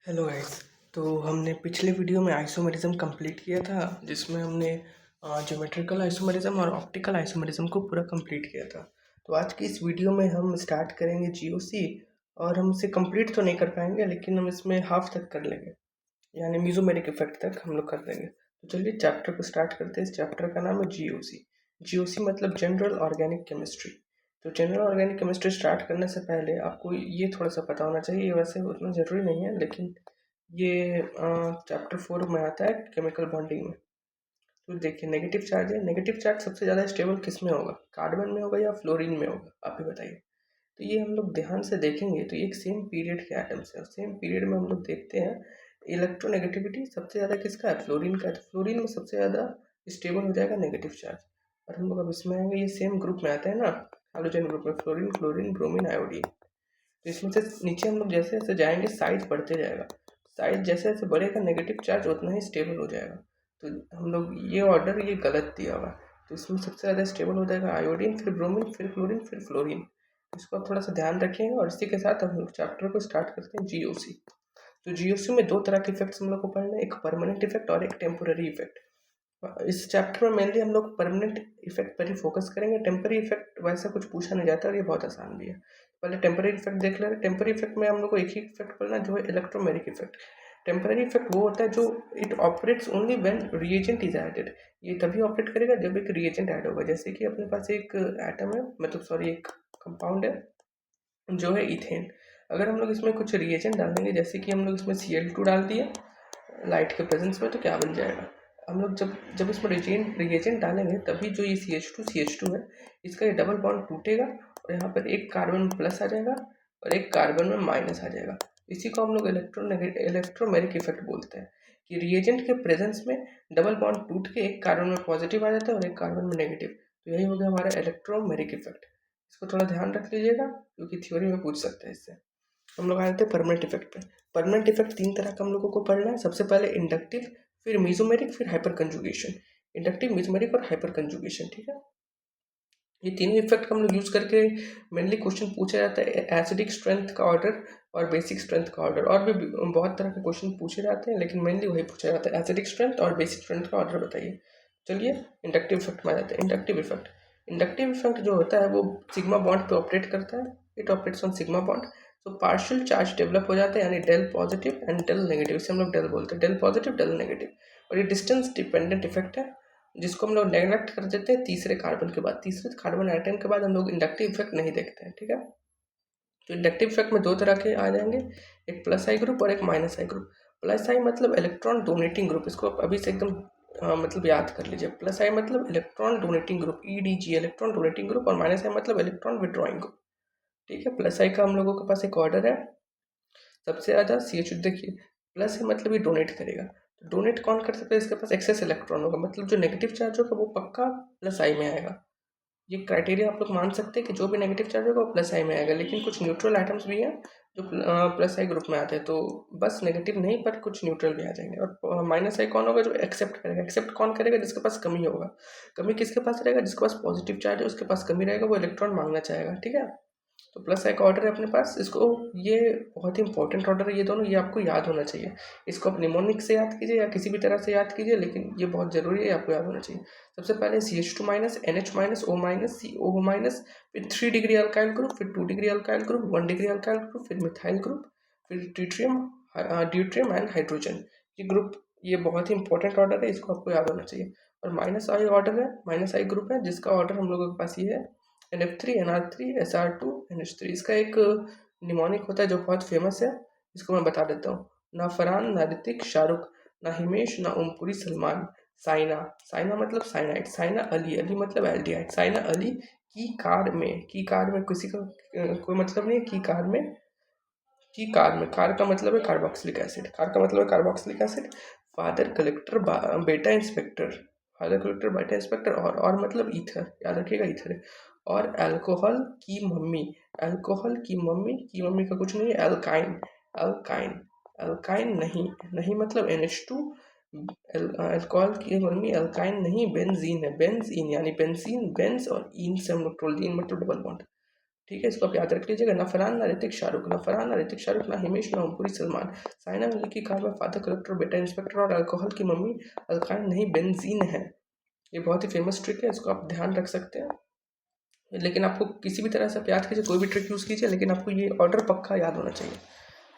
Hello guys. तो हमने पिछले वीडियो में आइसोमेरिज्म कंप्लीट किया था, जिसमें हमने ज्योमेट्रिकल आइसोमेरिज्म और ऑप्टिकल आइसोमेरिज्म को पूरा कंप्लीट किया था। तो आज की इस वीडियो में हम स्टार्ट करेंगे जीओसी, और हम इसे कंप्लीट तो नहीं कर पाएंगे, लेकिन हम इसमें हाफ तक कर लेंगे, यानी मीजोमेरिक इफेक्ट तक हम लोग कर देंगे। तो चलिए चैप्टर को स्टार्ट करते हैं। इस चैप्टर का नाम है जीओसी। जीओसी मतलब जनरल ऑर्गेनिक केमिस्ट्री। तो जनरल ऑर्गेनिक केमिस्ट्री स्टार्ट करने से पहले आपको ये थोड़ा सा पता होना चाहिए, ये वैसे उतना ज़रूरी नहीं है, लेकिन ये चैप्टर 4 में आता है, केमिकल बॉन्डिंग में। तो देखिए, नेगेटिव चार्ज है। नेगेटिव चार्ज सबसे ज़्यादा स्टेबल किस में होगा? कार्बन में होगा या फ्लोरीन में होगा? आप ही बताइए। तो ये हम लोग ध्यान से देखेंगे तो ये एक सेम पीरियड के एटम्स है, और सेम पीरियड में हम लोग देखते हैं इलेक्ट्रोनेगेटिविटी सबसे ज़्यादा किसका है? फ्लोरीन का है। तो फ्लोरीन में सबसे ज़्यादा स्टेबल हो जाएगा नेगेटिव चार्ज। और हम लोग अब इसमें आएंगे, ये सेम ग्रुप में आते हैं ना, हाइड्रोजन ग्रुप में, फ्लोरीन, क्लोरीन, ब्रोमीन, आयोडीन। तो इसमें से नीचे हम लोग जैसे जैसे जाएंगे साइज बढ़ते जाएगा। साइज जैसे जैसे बढ़ेगा नेगेटिव चार्ज उतना ही स्टेबल हो जाएगा। तो हम लोग ये ऑर्डर ये गलत दिया हुआ है। तो इसमें सबसे ज़्यादा स्टेबल हो जाएगा आयोडीन, फिर ब्रोमीन, फिर क्लोरीन, फिर फ्लोरीन। इसको आप थोड़ा सा ध्यान रखिएगा, और इसी के साथ हम लोग चैप्टर को स्टार्ट करते हैं, जीओसी। तो जीओसी में दो तरह के इफेक्ट्स हम लोग को पढ़ना है, एक परमानेंट इफेक्ट और एक टेम्पोररी इफेक्ट। इस चैप्टर में मेनली हम लोग परमानेंट इफेक्ट पर ही फोकस करेंगे। टेम्पररी इफेक्ट वैसा कुछ पूछा नहीं जाता, और ये बहुत आसान भी है। पहले टेम्पररी इफेक्ट देख ले रहे हैं। टेम्पररी इफेक्ट में हम लोग को एक ही इफेक्ट पढ़ना है, जो है इलेक्ट्रोमेरिक इफेक्ट। टेम्पररी इफेक्ट वो होता है जो it operates only when reagent is added. ये तभी ऑपरेट करेगा जब एक रिएजेंट ऐड होगा। जैसे कि अपने पास एक एटम है, मतलब सॉरी एक कंपाउंड है, जो है इथेन। अगर हम लोग इसमें कुछ रिएजेंट डाल देंगे, जैसे कि हम लोग इसमें Cl2 डाल दिए लाइट के प्रेजेंस में, तो क्या बन जाएगा? हम लोग जब जब इसमें रिएजेंट डालेंगे तभी जो ये CH2 है, इसका ये डबल बॉन्ड टूटेगा, और यहाँ पर एक कार्बन प्लस आ जाएगा और एक कार्बन में माइनस आ जाएगा। इसी को हम लोग इलेक्ट्रोमेरिक इफेक्ट बोलते हैं, कि रिएजेंट के प्रेजेंस में डबल बॉन्ड टूट के एक कार्बन में पॉजिटिव आ जाता है और एक कार्बन में नेगेटिव। तो यही हो गया हमारा इलेक्ट्रोमेरिक इफेक्ट। इसको थोड़ा ध्यान रख लीजिएगा, क्योंकि थ्योरी में पूछ सकते हैं इससे। हम लोग आए थे परमानेंट इफेक्ट पे। परमानेंट इफेक्ट तीन तरह का हम लोगों को पढ़ना है। सबसे पहले इंडक्टिव, फिर मीजोमेरिक, फिर हाइपर कंजुगेशन। इंडक्टिव, मीजोमेरिक और हाइपर कंजुगेशन, ठीक है। ये तीनों इफेक्ट हम लोग यूज करके मेनली क्वेश्चन पूछा जाता है, एसिडिक स्ट्रेंथ का ऑर्डर और बेसिक स्ट्रेंथ का ऑर्डर। और भी बहुत तरह के क्वेश्चन पूछे जाते हैं, लेकिन मेनली वही पूछा जाता है, एसिडिक स्ट्रेंथ और बेसिक स्ट्रेंथ का ऑर्डर बताइए। चलिए इंडक्टिव इफेक्ट में आ जाते हैं। इंडक्टिव इफेक्ट, इंडक्टिव इफेक्ट जो होता है वो सिग्मा बॉन्ड पे ऑपरेट करता है। It operates on sigma bond. तो पार्शियल चार्ज डेवलप हो जाता है, यानी del positive and del negative. इसे हम लोग डेल बोलते हैं, डेल पॉजिटिव डेल नेगेटिव। और ये डिस्टेंस डिपेंडेंट इफेक्ट है, जिसको हम लोग नेगलेक्ट कर देते हैं तीसरे कार्बन के बाद। तीसरे कार्बन आइटम के बाद हम लोग इंडक्टिव इफेक्ट नहीं देखते हैं, ठीक है। तो इंडक्टिव इफेक्ट में दो तरह के आ जाएंगे, एक प्लस आई ग्रुप और एक माइनस आई ग्रुप। प्लस आई मतलब इलेक्ट्रॉन डोनेटिंग ग्रुप। इसको आप अभी से एकदम मतलब याद कर लीजिए। प्लस आई मतलब electron donating group, EDG, electron donating group. और माइनस आई मतलब इलेक्ट्रॉन विड्रॉइंग ग्रुप, ठीक है। प्लस आई का हम लोगों के पास एक ऑर्डर है, सबसे ज़्यादा CH। देखिए, प्लस है मतलब ये डोनेट करेगा। तो डोनेट कौन कर सकता है? इसके पास एक्सेस इलेक्ट्रॉन होगा, मतलब जो नेगेटिव चार्ज होगा वो पक्का प्लस आई में आएगा। ये क्राइटेरिया आप लोग मान सकते हैं कि जो भी नेगेटिव चार्ज होगा वो प्लस आई में आएगा। लेकिन कुछ न्यूट्रल आइटम्स भी हैं जो प्लस आई ग्रुप में आते हैं, तो बस नेगेटिव नहीं पर कुछ न्यूट्रल भी आ जाएंगे। और माइनस आई कौन होगा? जो एक्सेप्ट करेगा। एक्सेप्ट कौन करेगा? जिसके पास कमी होगा। कमी किसके पास रहेगा? जिसके पास पॉजिटिव चार्ज है उसके पास कमी रहेगा, वो इलेक्ट्रॉन मांगना चाहेगा, ठीक है। तो प्लस एक ऑर्डर है अपने पास, इसको, ये बहुत ही इंपॉर्टेंट ऑर्डर है ये दोनों, ये आपको याद होना चाहिए। इसको आप निमोनिक से याद कीजिए या किसी भी तरह से याद कीजिए, लेकिन ये बहुत जरूरी है, आपको याद होना चाहिए। सबसे पहले CH2 minus, NH minus, O minus, CO minus, फिर 3 डिग्री अल्काइल ग्रुप, फिर 2 degree alkyl group, 1 degree alkyl group, फिर मिथाइल ग्रुप, फिर ट्रिटियम, ड्यूट्रियम एंड हाइड्रोजन। ये ग्रुप, ये बहुत ही इंपॉर्टेंट ऑर्डर है, इसको आपको याद होना चाहिए। और माइनस आई ऑर्डर है, माइनस आई ग्रुप है, जिसका ऑर्डर हम लोगों के पास ये है, NF3, NR3, SR2, NH3। इसका एक निमोनिक होता है जो बहुत फेमस है, इसको मैं बता देता हूँ। ना फरहान, ना ऋतिक, शाहरुख, ना हिमेश, ना ओमपुरी, सलमान। साइना, साइना मतलब साइनाइड। साइना अली, अली मतलब एल्डिहाइड। साइना अली की कार में, की कार में किसी का कोई मतलब नहीं है, की कार में, की कार में, कार का मतलब है कार्बोक्सिलिक एसिड, कार का मतलब है कार्बोक्सिलिक एसिड। फादर कलेक्टर, बेटा इंस्पेक्टर। फादर कलेक्टर, बेटा इंस्पेक्टर। और मतलब ईथर, याद रखिएगा ईथर है। और अल्कोहल की मम्मी, अल्कोहल की मम्मी का कुछ नहीं है, एल्काइन, एल्काइन, एल्काइन नहीं, नहीं मतलब NH2। अल्कोहल की मम्मी एल्काइन नहीं, बेंजीन है, बेंजीन यानी बेंजीन, बेंज और इन से हम लोग टोल्डीन मतलब डबल बॉन्ड। ठीक है, इसको आप याद रख लीजिएगा। ना फरहान ना ऋतिक शाहरुख, ना फरहान ना ऋतिक शाहरुख, ना हिमेश ना ओमपुरी सलमान। साइना मिल्की की कार में फादर कलेक्टर बेटा इंस्पेक्टर और अल्कोहल की मम्मी अल्काइन नहीं बेंजीन है। ये बहुत ही फेमस ट्रिक है, इसको आप ध्यान रख सकते हैं। लेकिन आपको किसी भी तरह से आप याद कीजिए, कोई भी ट्रिक यूज़ कीजिए, लेकिन आपको ये ऑर्डर पक्का याद होना चाहिए।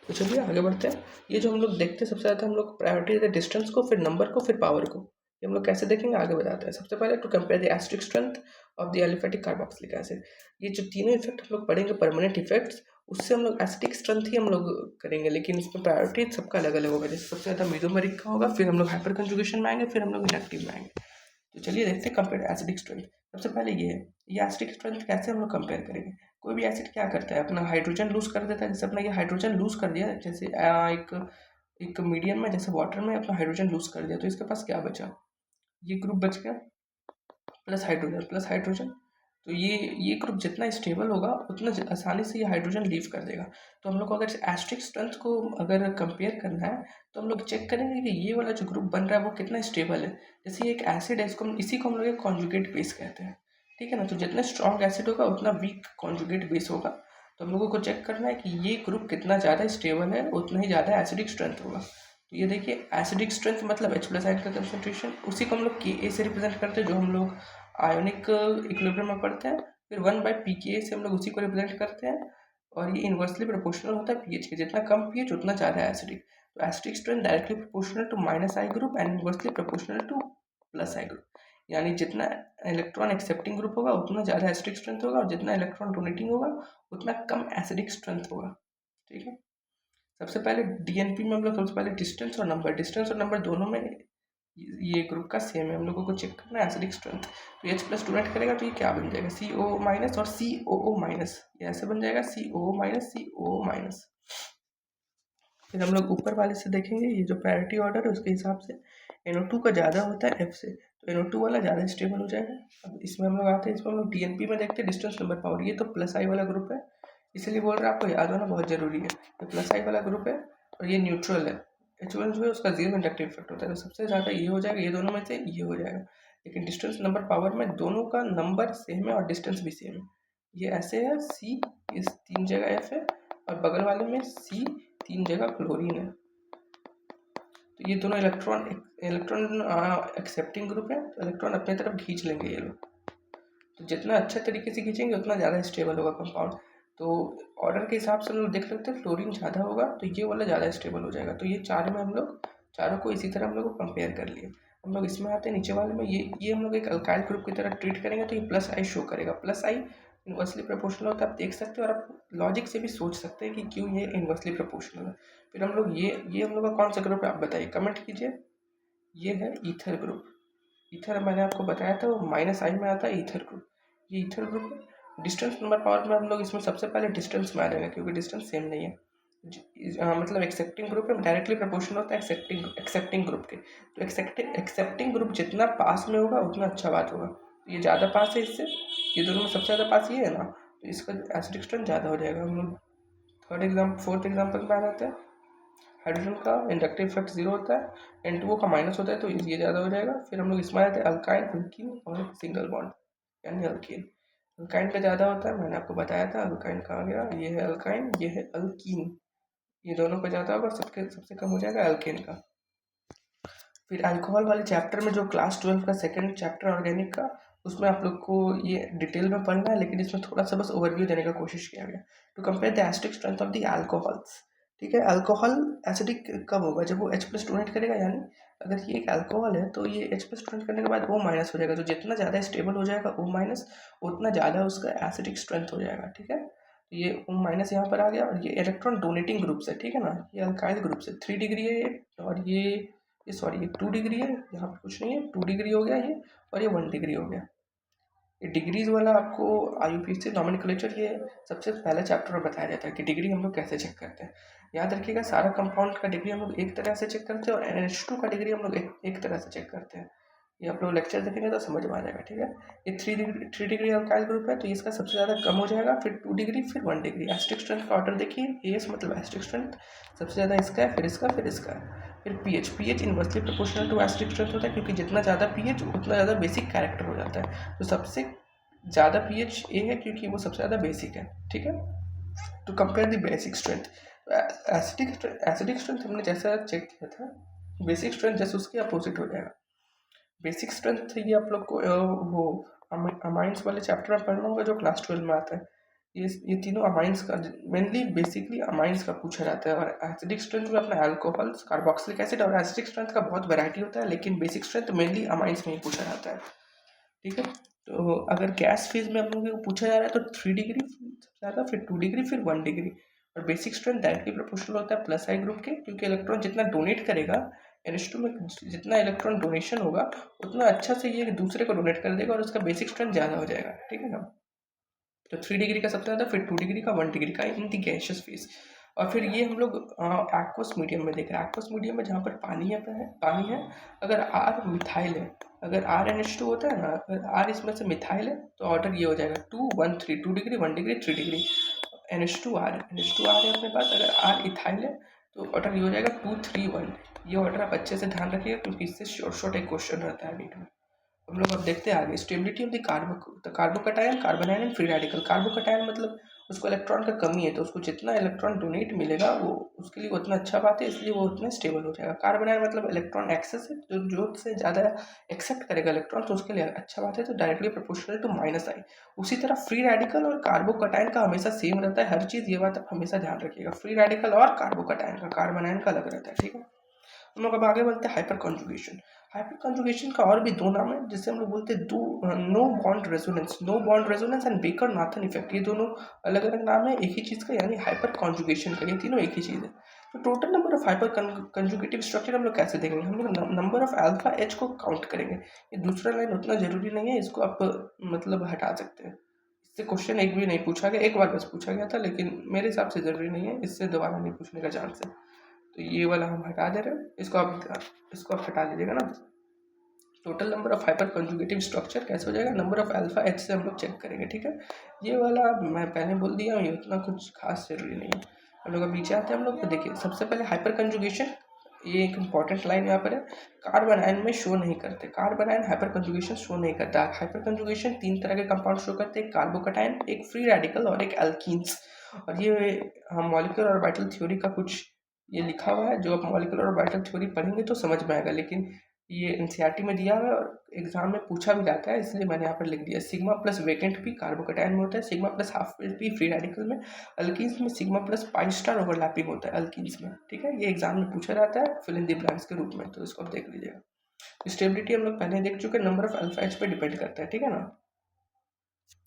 तो चलिए आगे बढ़ते हैं। ये जो हम लोग देखते हैं सबसे ज़्यादा हम लोग प्रायोरिटी देते हैं डिस्टेंस को, फिर नंबर को, फिर पावर को। ये हम लोग कैसे देखेंगे आगे बताते हैं। सबसे पहले to compare the acidic strength of the aliphatic carboxylic acid. ये जो तीनों इफेक्ट हम लोग पढ़ेंगे परमानेंट इफेक्ट्स, उससे हम लोग एसिडिक स्ट्रेंथ ही हम लोग करेंगे, लेकिन इसमें प्रायोरिटी सबका अलग अलग होगा। जैसे सबसे ज़्यादा मेसोमेरिक का होगा, फिर हम लोग हाइपर कंजुगेशन में आएंगे, फिर हम लोग इनएक्टिव में आएंगे। तो चलिए देखते हैं कंपेयर एसिडिक स्ट्रेंथ। सबसे पहले ये है, ये एसिडिक स्ट्रेंथ कैसे हम लोग कंपेयर करेंगे। कोई भी एसिड क्या करता है, अपना हाइड्रोजन लूज कर देता है। जैसे अपना ये हाइड्रोजन लूज कर दिया, जैसे एक मीडियम में, जैसे वाटर में अपना हाइड्रोजन लूज कर दिया, तो इसके पास क्या बचा, ये ग्रुप बच गया प्लस हाइड्रोजन प्लस हाइड्रोजन। तो ये ग्रुप जितना स्टेबल होगा उतना आसानी से ये हाइड्रोजन लीव कर देगा। तो हम लोग को अगर एसिडिक स्ट्रेंथ को अगर कंपेयर करना है, तो हम लोग चेक करेंगे कि ये वाला जो ग्रुप बन रहा है वो कितना स्टेबल है। जैसे ये एक एसिड है, इसी को हम लोग एक कॉन्जुगेट बेस कहते हैं, ठीक है ना। तो जितना स्ट्रॉन्ग एसिड होगा उतना वीक कॉन्जुगेट बेस होगा। तो हम लोगों को चेक करना है कि ये ग्रुप कितना ज़्यादा स्टेबल है, उतना ही ज़्यादा एसिडिक स्ट्रेंथ होगा। तो ये देखिए एसिडिक स्ट्रेंथ मतलब H प्लस आयन का कंसंट्रेशन, उसी को हम लोग Ka से रिप्रेजेंट करते हैं, जो हम लोग आयोनिक इक्विलिब्रियम में पढ़ते हैं। फिर 1/pKa से हम लोग उसी को रिप्रेजेंट करते हैं, और ये इन्वर्सली प्रोपोर्शनल होता है पीएच के। जितना कम पीएच उतना ज़्यादा एसिडिक। तो acidic strength directly proportional to minus I group and inversely proportional to plus I group. यानी जितना इलेक्ट्रॉन एक्सेप्टिंग ग्रुप होगा उतना ज़्यादा एसिडिक स्ट्रेंथ होगा, और जितना इलेक्ट्रॉन डोनेटिंग होगा उतना कम एसिडिक स्ट्रेंथ होगा, ठीक है। सबसे पहले डीएनपी में हम लोग सबसे पहले डिस्टेंस और नंबर दोनों में ये ग्रुप का सेम है। हम लोगों को चेक करना है एसिडिक स्ट्रेंथ। तो H प्लस डोनेट करेगा तो ये क्या बन जाएगा, CO माइनस और COO माइनस। ये ऐसे बन जाएगा COO माइनस COO माइनस। फिर हम लोग ऊपर वाले से देखेंगे, ये जो प्रायोरिटी ऑर्डर है उसके हिसाब से NO2 का ज़्यादा होता है F से, तो NO2 वाला ज़्यादा स्टेबल हो जाएगा। अब इसमें हम लोग आते हैं, इसमें हम लोग DNP में देखते हैं डिस्टेंस नंबर पावर। ये तो प्लस आई वाला ग्रुप है, इसलिए बोल रहा है आपको याद होना बहुत ज़रूरी है। तो प्लस आई वाला ग्रुप है और ये न्यूट्रल है। H1 जो है उसका जीरो इंडक्टिव इफेक्ट होता है, तो सबसे ज़्यादा ये हो जाएगा, ये दोनों में से ये हो जाएगा। लेकिन डिस्टेंस नंबर पावर में दोनों का नंबर सेम है और डिस्टेंस भी सेम है। ये ऐसे है, C इस 3 जगह F है, और बगल वाले में C 3 जगह क्लोरीन है। तो ये दोनों इलेक्ट्रॉन एक्सेप्टिंग ग्रुप है, तो इलेक्ट्रॉन अपने तरफ खींच लेंगे ये लोग। तो जितना अच्छा तरीके से खींचेंगे उतना ज़्यादा स्टेबल होगा कंपाउंड। तो ऑर्डर के हिसाब से हम लोग देख सकते हैं, फ्लोरीन ज़्यादा होगा तो ये वाला ज़्यादा स्टेबल हो जाएगा। तो ये चार में हम लोग चारों को इसी तरह हम लोग कंपेयर कर लिए। हम लोग इसमें आते हैं नीचे वाले में, ये हम लोग एक अल्काइल ग्रुप की तरह ट्रीट करेंगे, तो ये प्लस आई शो करेगा। प्लस आई इन्वर्सली प्रोपोर्शनल होता है, आप देख सकते हो, और आप लॉजिक से भी सोच सकते हैं कि क्यों ये इन्वर्सली प्रोपोर्शनल है। फिर हम लोग ये हम लोग का कौन सा ग्रुप है आप बताइए, कमेंट कीजिए। ये है ईथर ग्रुप। ईथर मैंने आपको बताया था वो माइनस आई में आता है ईथर ग्रुप। ये ईथर ग्रुप है। डिस्टेंस नंबर पावर में हम लोग इसमें सबसे पहले डिस्टेंस में आ जाएंगे, क्योंकि डिस्टेंस सेम नहीं है। मतलब एक्सेप्टिंग ग्रुप है, डायरेक्टली प्रोपोर्शनल होता है एक्सेप्टिंग ग्रुप के। तो एक्सेप्टिंग ग्रुप जितना पास में होगा उतना अच्छा बात होगा। तो ये ज़्यादा पास है इससे, ये दोनों में सबसे ज़्यादा पास ये है ना, तो इसका एसिडिक स्ट्रेंथ ज़्यादा हो जाएगा। हम लोग फोर्थ एग्जाम्पल में आ जाते हैं। हाइड्रोजन का इंडक्टिव इफेक्ट जीरो होता है, N2O का माइनस होता है, तो ये ज़्यादा हो जाएगा। फिर हम लोग इसमें आते हैं अल्काइन, अल्कीन और सिंगल बॉन्ड यानी अल्कीन। अल्काइन का ज़्यादा होता है, मैंने आपको बताया था। अल्काइन कहाँ गया, ये है अल्काइन, ये है अल्कीन। ये दोनों का ज़्यादा होगा, सबसे कम हो जाएगा अल्केन का। फिर अल्कोहल वाले चैप्टर में जो क्लास 12 का सेकंड चैप्टर ऑर्गेनिक का, उसमें आप लोग को ये डिटेल में पढ़ना है, लेकिन इसमें थोड़ा सा बस ओवरव्यू देने का कोशिश किया गया। To compare the acidic strength of the alcohols, ठीक है। अल्कोहल एसिडिक कब होगा, जब वो H प्लस डोनेट करेगा, यानी अगर ये एक अल्कोहल है तो ये H प्लस डोनेट करने के बाद O माइनस हो जाएगा। तो जितना ज़्यादा स्टेबल हो जाएगा O माइनस, उतना ज़्यादा उसका एसिडिक स्ट्रेंथ हो जाएगा, ठीक है। तो ये O माइनस यहाँ पर आ गया, और ये इलेक्ट्रॉन डोनेटिंग ग्रुप से, ठीक है ना। ये अल्काइल ग्रुप से 3 डिग्री है ये, और ये सॉरी ये 2 डिग्री है, यहाँ पर कुछ नहीं है, 2 डिग्री हो गया ये, और ये 1 डिग्री हो गया। ये डिग्रीज वाला आपको IUPAC नॉमेनक्लेचर ये सबसे पहले चैप्टर में बताया जाता है कि डिग्री हम लोग कैसे चेक करते हैं। याद रखिएगा, सारा कंपाउंड का डिग्री हम लोग एक तरह से चेक करते हैं, और NH2 का डिग्री हम लोग एक तरह से चेक करते हैं। ये आप लोग लेक्चर देखेंगे तो समझ में आ जाएगा, ठीक है। ये 3 डिग्री अल्काइल ग्रुप है, तो इसका सबसे ज़्यादा कम हो जाएगा, फिर 2 डिग्री, फिर 1 डिग्री। एसिडिक स्ट्रेंथ का ऑर्डर देखिए, AS मतलब एसिडिक स्ट्रेंथ, सबसे ज़्यादा इसका है, फिर इसका, फिर इसका है। फिर pH inversely proportional to acidic strength होता है, क्योंकि जितना ज़्यादा पीएच उतना ज़्यादा बेसिक कैरेक्टर हो जाता है। तो सबसे ज़्यादा पीएच ए है क्योंकि वो सबसे ज़्यादा बेसिक है, ठीक है। To compare the basic strength, acidic strength हमने जैसा चेक किया था, बेसिक स्ट्रेंथ जैसे उसके अपोजिट हो जाएगा। बेसिक स्ट्रेंथ ये आप लोग को वो अमाइंस वाले चैप्टर में पढ़ना होगा जो क्लास 12 में आता है। ये तीनों अमाइंस का मेनली बेसिकली अमाइंस का पूछा जाता है, और एसिडिक स्ट्रेंथ में अपना अल्कोहल्स, कार्बोक्सिलिक एसिड, और एसिडिक स्ट्रेंथ का बहुत वैरायटी होता है, लेकिन बेसिक स्ट्रेंथ मेनली अमाइंस में ही पूछा जाता है, ठीक है। तो अगर गैस फेज में हम लोग को पूछा जा रहा है तो 3 डिग्री सबसे ज़्यादा, फिर 2 डिग्री, फिर 1 डिग्री। और बेसिक स्ट्रेंथ डायरेक्टली प्रोपोर्शनल होता है प्लस आई ग्रुप के, क्योंकि इलेक्ट्रॉन जितना डोनेट करेगा NH2 में, जितना इलेक्ट्रॉन डोनेशन होगा उतना अच्छा से ये दूसरे को डोनेट कर देगा और उसका बेसिक स्ट्रेंथ ज़्यादा हो जाएगा, ठीक है ना। तो 3 डिग्री का सबसे ज़्यादा, फिर 2 डिग्री का, 1 डिग्री का इन दी गैसियस फेज। और फिर ये हम लोग एक्वस मीडियम में देख रहे हैं। एक्वस मीडियम में जहाँ पर पानी है, अगर R मिथाइल है, अगर RNH2 होता है ना, अगर R इसमें से मिथाइल है तो ऑर्डर ये हो जाएगा 2 1 3, 2 डिग्री, 1 डिग्री, 3 डिग्री। NH2R है अपने पास, अगर R इथाइल है तो ऑर्डर ये हो जाएगा 2 3 1। ये ऑर्डर आप अच्छे से ध्यान रखिएगा क्योंकि इससे शॉर्ट एक क्वेश्चन रहता है नीट में। हम लोग अब देखते हैं आगे, stability of the carbocation, carbanion and free radical. Carbocation मतलब उसको इलेक्ट्रॉन का कमी है, तो उसको जितना इलेक्ट्रॉन डोनेट मिलेगा वो उसके लिए उतना अच्छा बात है, इसलिए वो उतना स्टेबल हो जाएगा। कार्बोनाइन मतलब इलेक्ट्रॉन एक्सेस है, जो से ज़्यादा एक्सेप्ट करेगा इलेक्ट्रॉन तो उसके लिए अच्छा बात है, तो डायरेक्टली प्रोपोर्शनल टू माइनस आई। उसी तरह फ्री रेडिकल और कार्बोकटायन का हमेशा सेम रहता है, हर चीज़, ये बात आप हमेशा ध्यान रखिएगा। फ्री रेडिकल और कार्बोकटायन का, कार्बोनाइन का अलग रहता है, ठीक है। हम लोग अब आगे बढ़ते हैं हाइपर कॉन्जुगेशन। हाइपर कॉन्जुगेशन का और भी दो नाम है जिससे हम लोग बोलते हैं no bond resonance and Baker Nathan effect. ये दोनों अलग अलग नाम है एक ही चीज़ का, यानी हाइपर कॉन्जुगेशन का, ये तीनों एक ही चीज़ है। तो total number of hyper conjugative structure हम लोग कैसे देखेंगे, हम लोग नंबर ऑफ अल्फा एच को काउंट करेंगे। ये दूसरा लाइन उतना जरूरी नहीं है, इसको आप मतलब हटा सकते हैं। इससे क्वेश्चन एक भी नहीं पूछा गया, एक बार बस पूछा गया था, लेकिन मेरे हिसाब से जरूरी नहीं है, इससे दोबारा नहीं पूछने का चांस है। तो ये वाला हम हटा दे रहे हैं, इसको आप हटा लीजिएगा ना। Total number of hyper conjugative structure कैसे हो जाएगा, नंबर ऑफ अल्फा एच से हम लोग चेक करेंगे, ठीक है। ये वाला मैं पहले बोल दिया हूँ, ये उतना कुछ खास जरूरी नहीं है। हम लोग अब नीचे आते हैं, हम लोग तो देखिए सबसे पहले हाइपर कंजुगेशन, ये एक इंपॉर्टेंट लाइन यहाँ पर है, कार्बन आयन में शो नहीं करते। Carbon ion hyper conjugation show नहीं करता। हाइपर कंजुगेशन 3 तरह के कंपाउंड शो करते हैं, कार्बोकटायन, एक फ्री रेडिकल और एक एल्कीन्स। और ये हम मॉलिक्यूलर ऑर्बिटल थ्योरी का कुछ ये लिखा हुआ है, जो आप मॉलिक्यूलर ऑर्बिटल थ्योरी पढ़ेंगे तो समझ में आएगा, लेकिन ये एनसीईआरटी में दिया हुआ है और एग्जाम में पूछा भी जाता है, इसलिए मैंने यहाँ पर लिख दिया। सिग्मा प्लस वेकेंट भी कार्बोकटायन में होता है, सिग्मा प्लस हाफ भी फ्री रेडिकल में, अल्कीन्स में sigma plus pi star overlapping होता है अल्कीन्स में, ठीक है। ये एग्जाम में पूछा जाता है फिल इन द ब्लैंक्स के रूप में, तो इसको आप देख लीजिएगा। स्टेबिलिटी हम लोग पहले देख चुके हैं, नंबर ऑफ अल्फा एच पे डिपेंड करता है, ठीक है ना।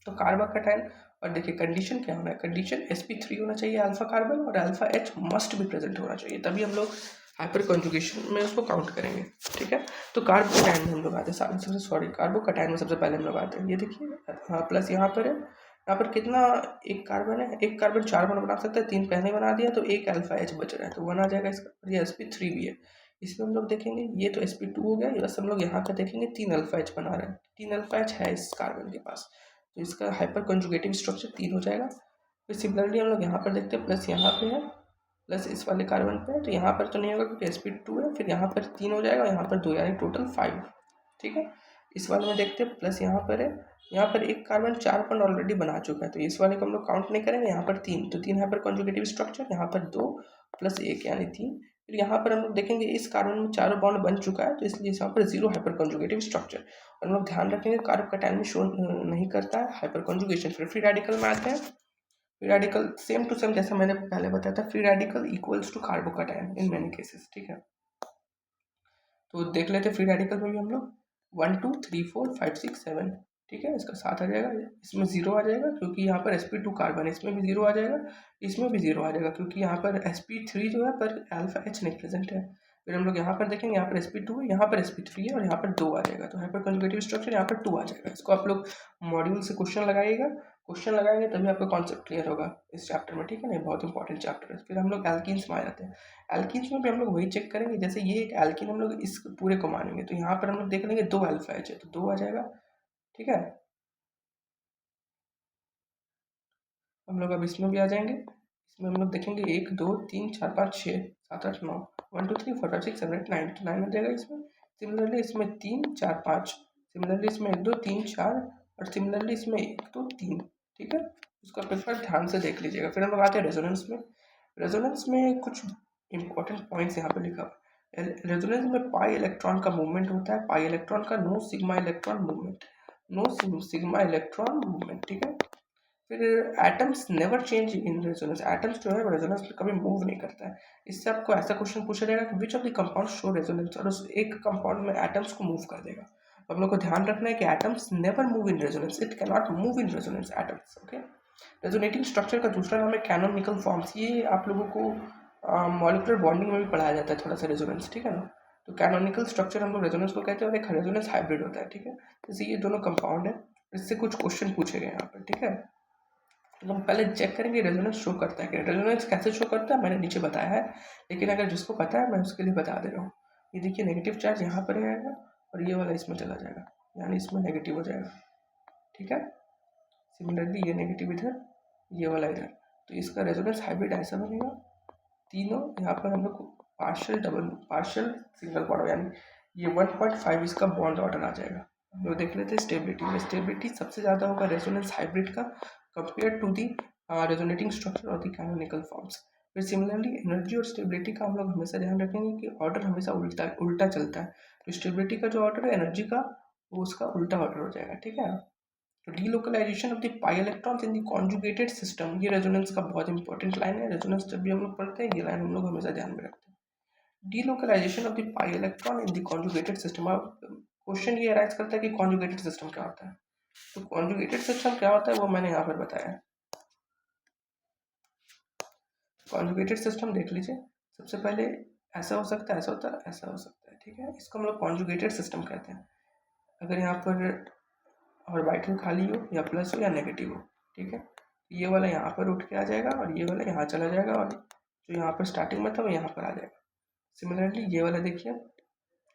तो कार्बोकटायन, और देखिए कंडीशन क्या होना है, कंडीशन sp3 होना चाहिए अल्फा कार्बन, और अल्फा एच मस्ट भी प्रेजेंट होना चाहिए, तभी हम लोग हाइपर कॉन्जुगेशन में उसको काउंट करेंगे, ठीक है। तो कार्बोकटायन में हम लोग आते हैं, कार्बोकटायन में सबसे पहले हम लोग आते हैं, ये देखिए हाँ प्लस यहाँ पर है, यहाँ पर कितना, एक कार्बन है, एक कार्बन 4 बॉन्ड बना सकता है, 3 पहले बना दिया तो एक अल्फा एच बच रहा है, तो 1 आ जाएगा इसका, और ये sp3 भी है। इसमें हम लोग देखेंगे ये तो sp2 हो गया, बस हम लोग यहाँ पर देखेंगे 3 अल्फा एच बना रहे हैं, 3 अल्फा एच है इस कार्बन के पास, तो इसका हाइपर कंजुगेटिव स्ट्रक्चर 3 हो जाएगा। फिर सिमिलरली हम लोग यहाँ पर देखते हैं, प्लस यहाँ पे है, प्लस इस वाले कार्बन पे है, तो यहाँ पर तो नहीं होगा क्योंकि sp2 है, फिर यहाँ पर 3 हो जाएगा, यहाँ पर 2, यानी टोटल 5, ठीक है। इस वाले में देखते हैं, प्लस यहाँ पर है, यहाँ पर एक कार्बन 4 बॉन्ड ऑलरेडी बना चुका है, तो इस वाले को हम लोग काउंट नहीं करेंगे, यहाँ पर 3, तो 3 हाइपर कंजुगेटिव स्ट्रक्चर, यहाँ पर 2 प्लस 1 यानी 3। फिर यहाँ पर हम लोग देखेंगे इस कार्बन में 4 बॉन्ड बन चुका है, तो इसलिए यहाँ पर 0 हाइपर कंजुगेटिव स्ट्रक्चर। और हम लोग ध्यान रखेंगे कार्बोकटायन में शो नहीं करता है हाइपर कंजुगेशन। फिर फ्री रेडिकल में आते हैं, free radical same to same जैसा मैंने पहले बताया था, free radical equals to carbocation in many cases, ठीक है। तो देख लेते हैं फ्री रेडिकल में भी हम लोग 1 2 3 4 5 6 7, ठीक है, इसका 7 आ जाएगा, इसमें 0 आ जाएगा क्योंकि यहाँ पर sp2 कार्बन है, इसमें भी 0 आ जाएगा, इसमें भी 0 आ जाएगा क्योंकि यहाँ पर sp3 जो है पर अल्फा एच नहीं प्रेजेंट है। फिर हम लोग यहाँ पर देखेंगे, यहाँ पर sp2 है, यहाँ पर sp3 है, और यहाँ पर 2 आ जाएगा, तो हाइपर कंजुगेटिव स्ट्रक्चर यहाँ पर 2 आ जाएगा। इसको आप लोग मॉड्यूल से क्वेश्चन लगाइएगा, क्वेश्चन लगाएंगे तभी आपका कॉन्सेप्ट क्लियर होगा इस चैप्टर में, ठीक है ना, बहुत इंपॉर्टेंट चैप्टर है। फिर हम लोग एल्कीन्स में आ जाते हैं, एल्कीन्स में भी हम लोग वही चेक करेंगे, जैसे ये एक एल्कीन हम लोग इस पूरे को मानेंगे, तो यहाँ पर हम लोग देख लेंगे 2 अल्फा एच है, तो 2 आ जाएगा, ठीक है। हम लोग अब इसमें भी आ जाएंगे, इसमें हम लोग देखेंगे 1 2 3 4 5 6 7 8 9, 1 2 3 4 5 6 7 8 9, तो 9 आ जाएगा इसमें। सिमिलरली इसमें 3 4 5, सिमिलरली इसमें 1 2 3 4 और सिमिलरली इसमें 1 2 3, ठीक है। उसको आप एक बार ध्यान से देख लीजिएगा। फिर हम लोग आते हैं रेजोनेंस में। रेजोनेंस में कुछ इंपॉर्टेंट पॉइंट्स यहाँ पे लिखा हुआ है। रेजोनेंस में पाई इलेक्ट्रॉन का मूवमेंट होता है, पाई इलेक्ट्रॉन का no sigma electron movement, no sigma electron movement, ठीक है। फिर atoms never change in resonance, atoms जो है वो रेजोनेंस में कभी मूव नहीं करता है। इससे आपको ऐसा क्वेश्चन पूछा जाएगा कि which of the compound show resonance, और उस एक कंपाउंड में एटम्स को मूव कर देगा। तो हम लोग को ध्यान रखना है कि atoms never move in resonance, it can not move in resonance atoms, okay. Resonating structure का दूसरा नाम है कैनोनिकल फॉर्म्स। ये आप लोगों को मॉलिक्यूलर बॉन्डिंग में भी पढ़ाया जाता है थोड़ा सा रेजोनेंस, ठीक है ना। तो कैनोनिकल स्ट्रक्चर हम लोग रेजोनेंस को कहते हैं, और एक रेजोनेंस हाइब्रिड होता है, ठीक है। जैसे ये दोनों कंपाउंड है, इससे कुछ क्वेश्चन पूछे गए यहाँ पर, ठीक है। तो हम पहले चेक करेंगे रेजोनेंस शो करता है कि रेजोनेंस कैसे शो करता है, मैंने नीचे बताया है, लेकिन अगर जिसको पता है मैं उसके लिए बता दे रहा हूँ। ये देखिए नेगेटिव चार्ज यहाँ पर आएगा और ये वाला इसमें चला जाएगा, यानी इसमें नेगेटिव हो जाएगा, ठीक है। सिमिलरली ये नेगेटिव इधर, ये वाला इधर, तो इसका रेजोनेंस हाइब्रिड ऐसा बनेगा। तीनों यहाँ पर हम लोग पार्शियल सिंगल बॉन्ड, यानी ये 1.5 इसका बॉन्ड ऑर्डर आ जाएगा। हम लोग देख लेते हैं स्टेबिलिटी में। स्टेबिलिटी सबसे ज़्यादा होगा रेजोनेंस हाइब्रिड का compare to the resonating structure और दी कैनोनिकल फॉर्म्स। फिर सिमिलरली एनर्जी और स्टेबिलिटी का हम लोग हमेशा ध्यान रखेंगे कि ऑर्डर हमेशा उल्टा चलता है। तो स्टेबिलिटी का जो ऑर्डर है एनर्जी का, वो उसका उल्टा ऑर्डर हो जाएगा, ठीक है। तो delocalisation of the pi electrons in the conjugated system, ये रेजोनेंस का बहुत इंपॉर्टेंट लाइन है। रेजोनेंस जब भी हम लोग पढ़ते हैं ये लाइन हम लोग हमेशा ध्यान में रखते हैं। Delocalisation of the pi electron in the conjugated system. अब क्वेश्चन ये अराइज करता है कि कॉन्जुगेटेड सिस्टम क्या होता है। तो कॉन्जुगेटेड सिस्टम क्या होता है वो मैंने यहाँ पर बताया है। कॉन्जुगेटेड सिस्टम देख लीजिए, सबसे पहले ऐसा हो सकता है, ऐसा होता है, ऐसा हो सकता है, ठीक है। इसको हम लोग कॉन्जुगेटेड सिस्टम कहते हैं। अगर यहाँ पर ऑर्बिटल खाली हो या प्लस हो या नेगेटिव हो, ठीक है, ये वाला यहाँ पर उठ के आ जाएगा और ये वाला यहाँ चला जाएगा, और जो यहाँ पर स्टार्टिंग में था वो यहाँ पर आ जाएगा। सिमिलरली ये वाला देखिए,